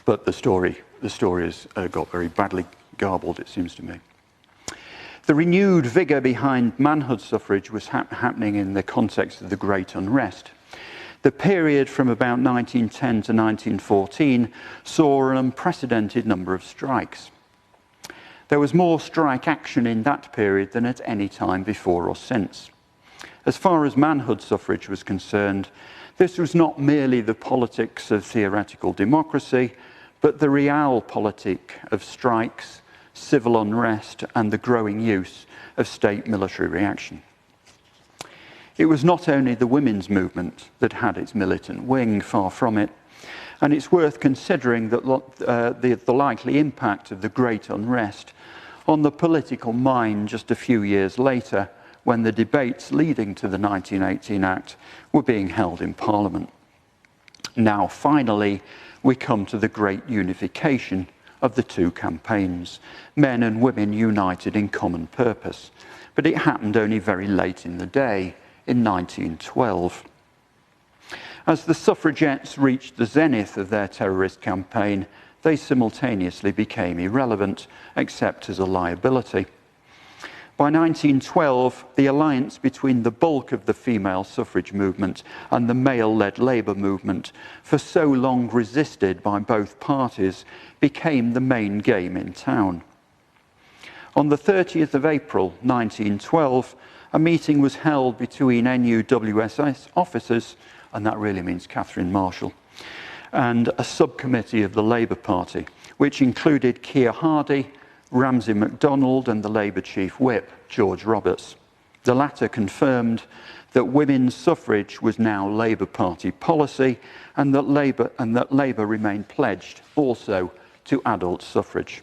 But the story has got very badly garbled, it seems to me. The renewed vigour behind manhood suffrage was happening in the context of the Great Unrest. The period from about 1910 to 1914 saw an unprecedented number of strikes. There was more strike action in that period than at any time before or since. As far as manhood suffrage was concerned, this was not merely the politics of theoretical democracy, but the realpolitik of strikes, civil unrest, and the growing use of state military reaction. It was not only the women's movement that had its militant wing, far from it, and it's worth considering that the likely impact of the Great Unrest on the political mind just a few years later, when the debates leading to the 1918 Act were being held in Parliament. Now, finally, we come to the great unification of the two campaigns, men and women united in common purpose. But it happened only very late in the day, in 1912. As the suffragettes reached the zenith of their terrorist campaign, they simultaneously became irrelevant, except as a liability. By 1912, the alliance between the bulk of the female suffrage movement and the male-led Labour movement, for so long resisted by both parties, became the main game in town. On the 30th of April 1912, a meeting was held between NUWSS officers, and that really means Catherine Marshall, and a subcommittee of the Labour Party, which included Keir Hardie, Ramsay MacDonald, and the Labour Chief Whip, George Roberts. The latter confirmed that women's suffrage was now Labour Party policy, and that Labour remained pledged also to adult suffrage.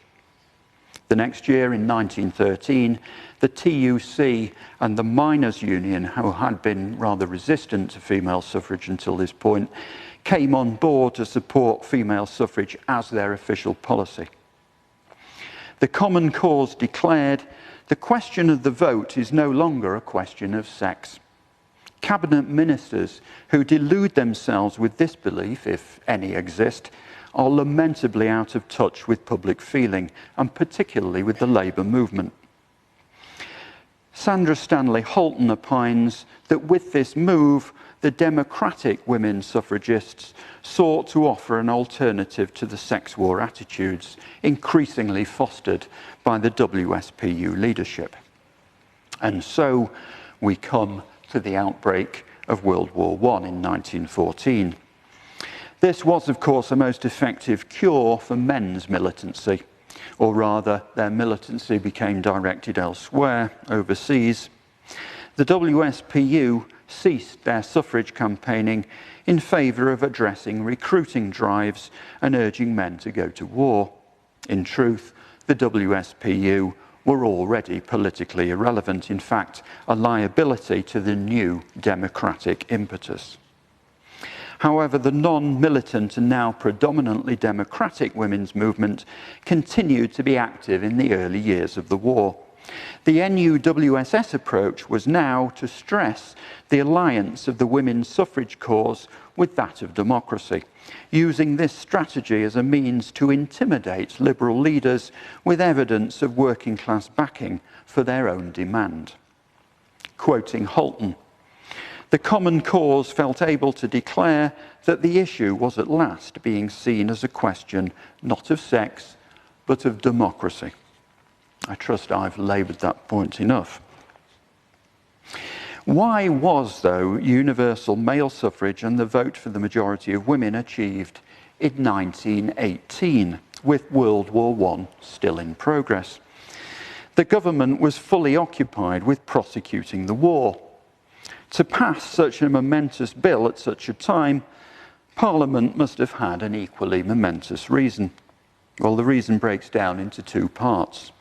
The next year, in 1913, the TUC and the Miners' Union, who had been rather resistant to female suffrage until this point, came on board to support female suffrage as their official policy. The Common Cause declared, the question of the vote is no longer a question of sex. Cabinet ministers who delude themselves with this belief, if any exist, are lamentably out of touch with public feeling, and particularly with the Labour movement. Sandra Stanley Holton opines that with this move, the democratic women suffragists sought to offer an alternative to the sex war attitudes increasingly fostered by the WSPU leadership. And so we come to the outbreak of World War I in 1914. This was, of course, a most effective cure for men's militancy, or rather, their militancy became directed elsewhere, overseas. The WSPU ceased their suffrage campaigning in favour of addressing recruiting drives and urging men to go to war. In truth, the WSPU were already politically irrelevant, in fact, a liability to the new democratic impetus. However, the non-militant and now predominantly democratic women's movement continued to be active in the early years of the war. The NUWSS approach was now to stress the alliance of the women's suffrage cause with that of democracy, using this strategy as a means to intimidate liberal leaders with evidence of working class backing for their own demand. Quoting Holton, the Common Cause felt able to declare that the issue was at last being seen as a question not of sex, but of democracy. I trust I've laboured that point enough. Why was, though, universal male suffrage and the vote for the majority of women achieved in 1918, with World War I still in progress? the government was fully occupied with prosecuting the war. To pass such a momentous bill at such a time, Parliament must have had an equally momentous reason. Well, the reason breaks down into two parts.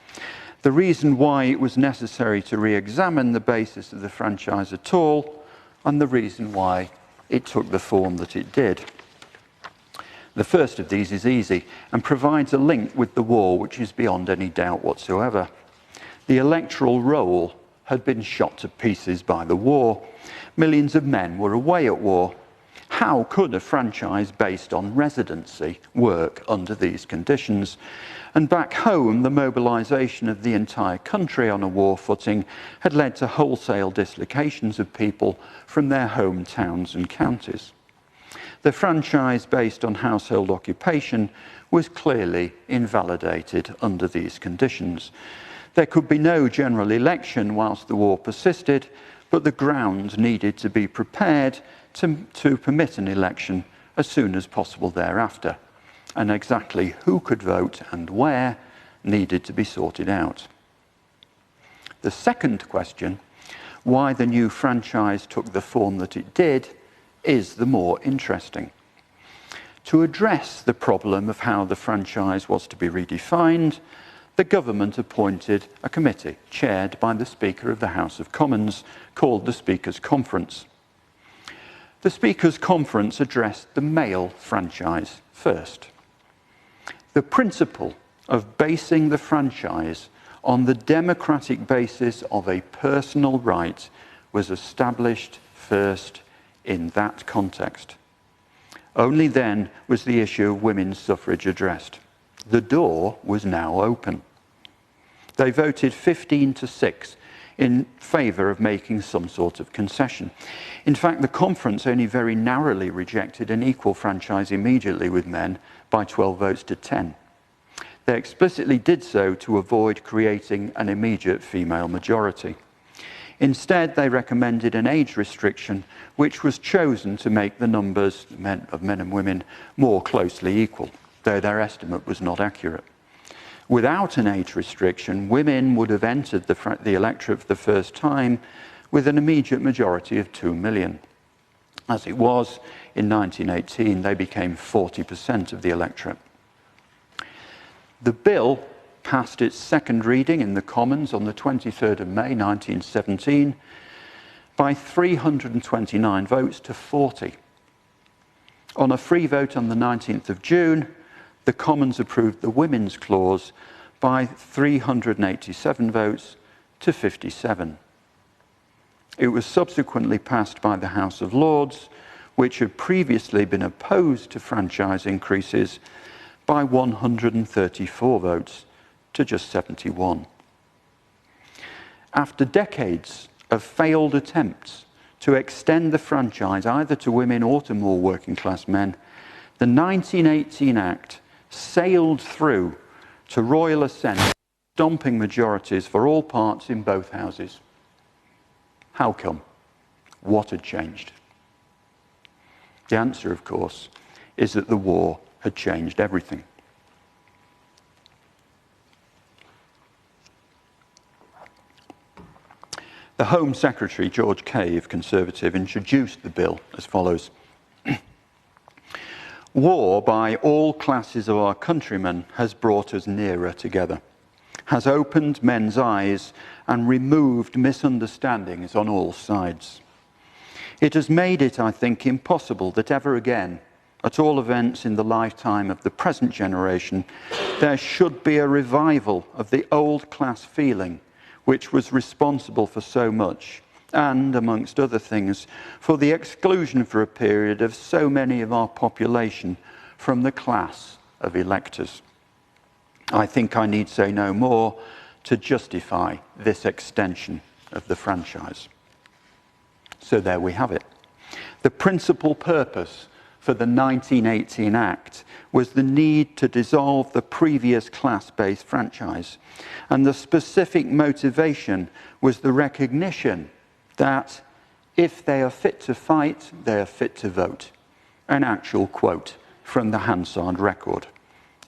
The reason why it was necessary to re-examine the basis of the franchise at all, and the reason why it took the form that it did. The first of these is easy and provides a link with the war which is beyond any doubt whatsoever. The electoral roll had been shot to pieces by the war. Millions of men were away at war. How could a franchise based on residency work under these conditions? And back home, the mobilisation of the entire country on a war footing had led to wholesale dislocations of people from their hometowns and counties. The franchise based on household occupation was clearly invalidated under these conditions. There could be no general election whilst the war persisted, but the ground needed to be prepared to permit an election as soon as possible thereafter. And exactly who could vote and where needed to be sorted out. The second question, why the new franchise took the form that it did, is the more interesting. To address the problem of how the franchise was to be redefined, the government appointed a committee chaired by the Speaker of the House of Commons called the Speakers' Conference. The Speakers' Conference addressed the male franchise first. The principle of basing the franchise on the democratic basis of a personal right was established first in that context. Only then was the issue of women's suffrage addressed. The door was now open. They voted 15-6 in favour of making some sort of concession. In fact, the conference only very narrowly rejected an equal franchise immediately with men by 12 votes to 10. They explicitly did so to avoid creating an immediate female majority. Instead, they recommended an age restriction, which was chosen to make the numbers of men and women more closely equal, though their estimate was not accurate. Without an age restriction, women would have entered the electorate for the first time with an immediate majority of 2 million. As it was, in 1918, they became 40% of the electorate. The bill passed its second reading in the Commons on the 23rd of May 1917 by 329 votes to 40. On a free vote on the 19th of June, the Commons approved the Women's Clause by 387 votes to 57. It was subsequently passed by the House of Lords, which had previously been opposed to franchise increases, by 134 votes to just 71. After decades of failed attempts to extend the franchise either to women or to more working class men, the 1918 Act sailed through to royal assent, stomping majorities for all parts in both houses. How come? What had changed? The answer, of course, is that the war had changed everything. The Home Secretary, George Cave, Conservative, introduced the bill as follows. War by all classes of our countrymen has brought us nearer together, has opened men's eyes and removed misunderstandings on all sides. It has made it, I think, impossible that ever again, at all events in the lifetime of the present generation, there should be a revival of the old class feeling which was responsible for so much and, amongst other things, for the exclusion for a period of so many of our population from the class of electors. I think I need say no more to justify this extension of the franchise. So there we have it. The principal purpose for the 1918 Act was the need to dissolve the previous class-based franchise, and the specific motivation was the recognition that if they are fit to fight, they are fit to vote. An actual quote from the Hansard record.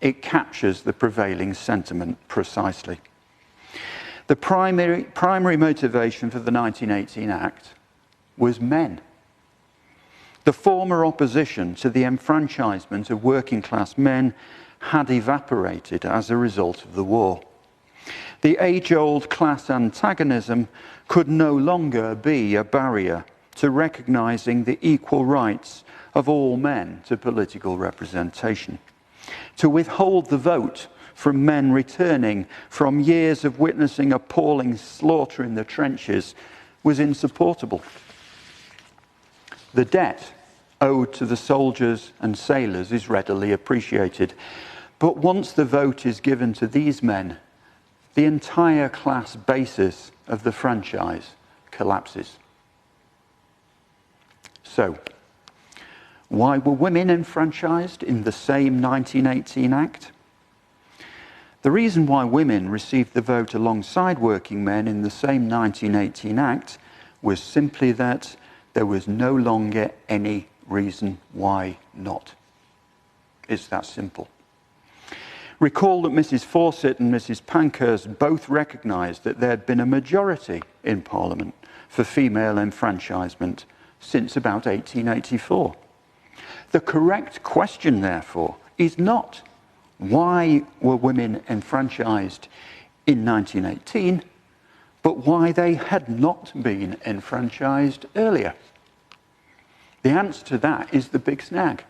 It captures the prevailing sentiment precisely. The primary motivation for the 1918 Act was men. The former opposition to the enfranchisement of working class men had evaporated as a result of the war. The age-old class antagonism could no longer be a barrier to recognising the equal rights of all men to political representation. To withhold the vote from men returning from years of witnessing appalling slaughter in the trenches was insupportable. The debt owed to the soldiers and sailors is readily appreciated. But once the vote is given to these men, the entire class basis of the franchise collapses. So, why were women enfranchised in the same 1918 Act? The reason why women received the vote alongside working men in the same 1918 Act was simply that there was no longer any reason why not. It's that simple. Recall that Mrs. Fawcett and Mrs. Pankhurst both recognised that there had been a majority in Parliament for female enfranchisement since about 1884. The correct question, therefore, is not why were women enfranchised in 1918, but why they had not been enfranchised earlier. The answer to that is the big snag.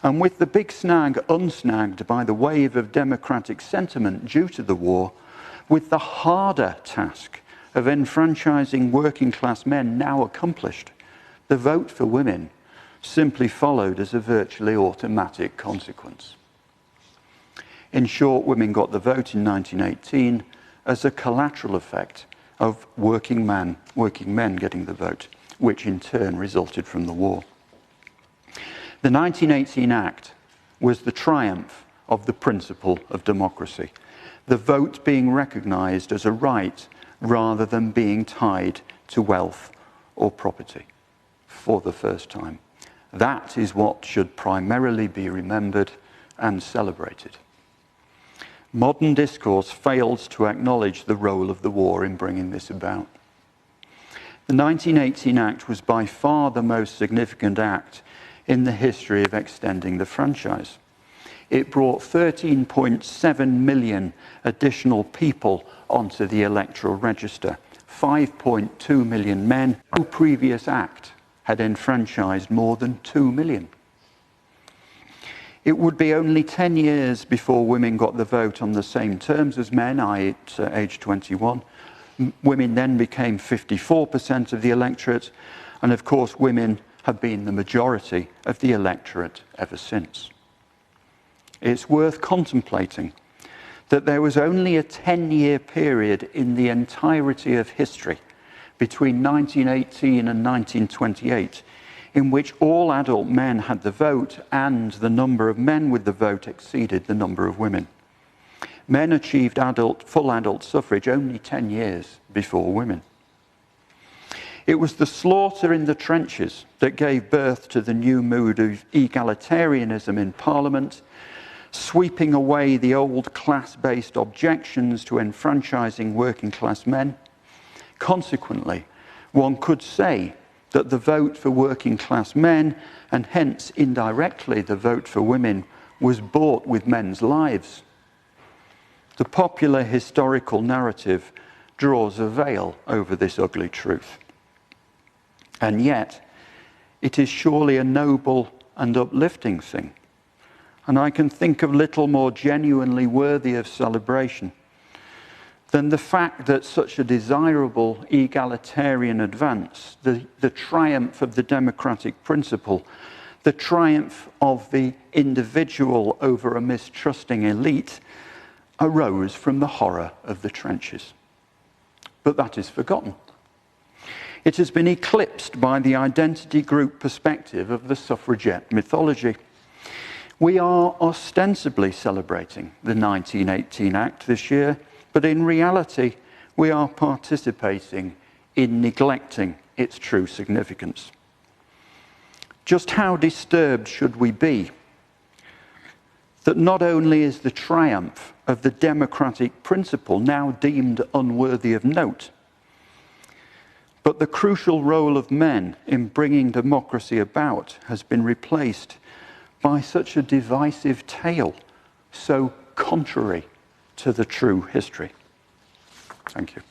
And with the big snag unsnagged by the wave of democratic sentiment due to the war, with the harder task of enfranchising working class men now accomplished, the vote for women simply followed as a virtually automatic consequence. In short, women got the vote in 1918 as a collateral effect of working men getting the vote, which in turn resulted from the war. The 1918 Act was the triumph of the principle of democracy, the vote being recognised as a right rather than being tied to wealth or property for the first time. That is what should primarily be remembered and celebrated. Modern discourse fails to acknowledge the role of the war in bringing this about. The 1918 Act was by far the most significant act in the history of extending the franchise. It brought 13.7 million additional people onto the electoral register, 5.2 million men. No previous act had enfranchised more than 2 million. It would be only 10 years before women got the vote on the same terms as men, i.e. at age 21. Women then became 54% of the electorate, and of course women have been the majority of the electorate ever since. It's worth contemplating that there was only a 10-year period in the entirety of history between 1918 and 1928 in which all adult men had the vote and the number of men with the vote exceeded the number of women. Men achieved full adult suffrage only 10 years before women. It was the slaughter in the trenches that gave birth to the new mood of egalitarianism in Parliament, sweeping away the old class-based objections to enfranchising working class men. Consequently, one could say that the vote for working class men, and hence indirectly the vote for women, was bought with men's lives. The popular historical narrative draws a veil over this ugly truth. And yet, it is surely a noble and uplifting thing. And I can think of little more genuinely worthy of celebration than the fact that such a desirable egalitarian advance, the triumph of the democratic principle, the triumph of the individual over a mistrusting elite, arose from the horror of the trenches. But that is forgotten. It has been eclipsed by the identity group perspective of the suffragette mythology. We are ostensibly celebrating the 1918 Act this year, but in reality, we are participating in neglecting its true significance. Just how disturbed should we be that not only is the triumph of the democratic principle now deemed unworthy of note, but the crucial role of men in bringing democracy about has been replaced by such a divisive tale, so contrary to the true history. Thank you.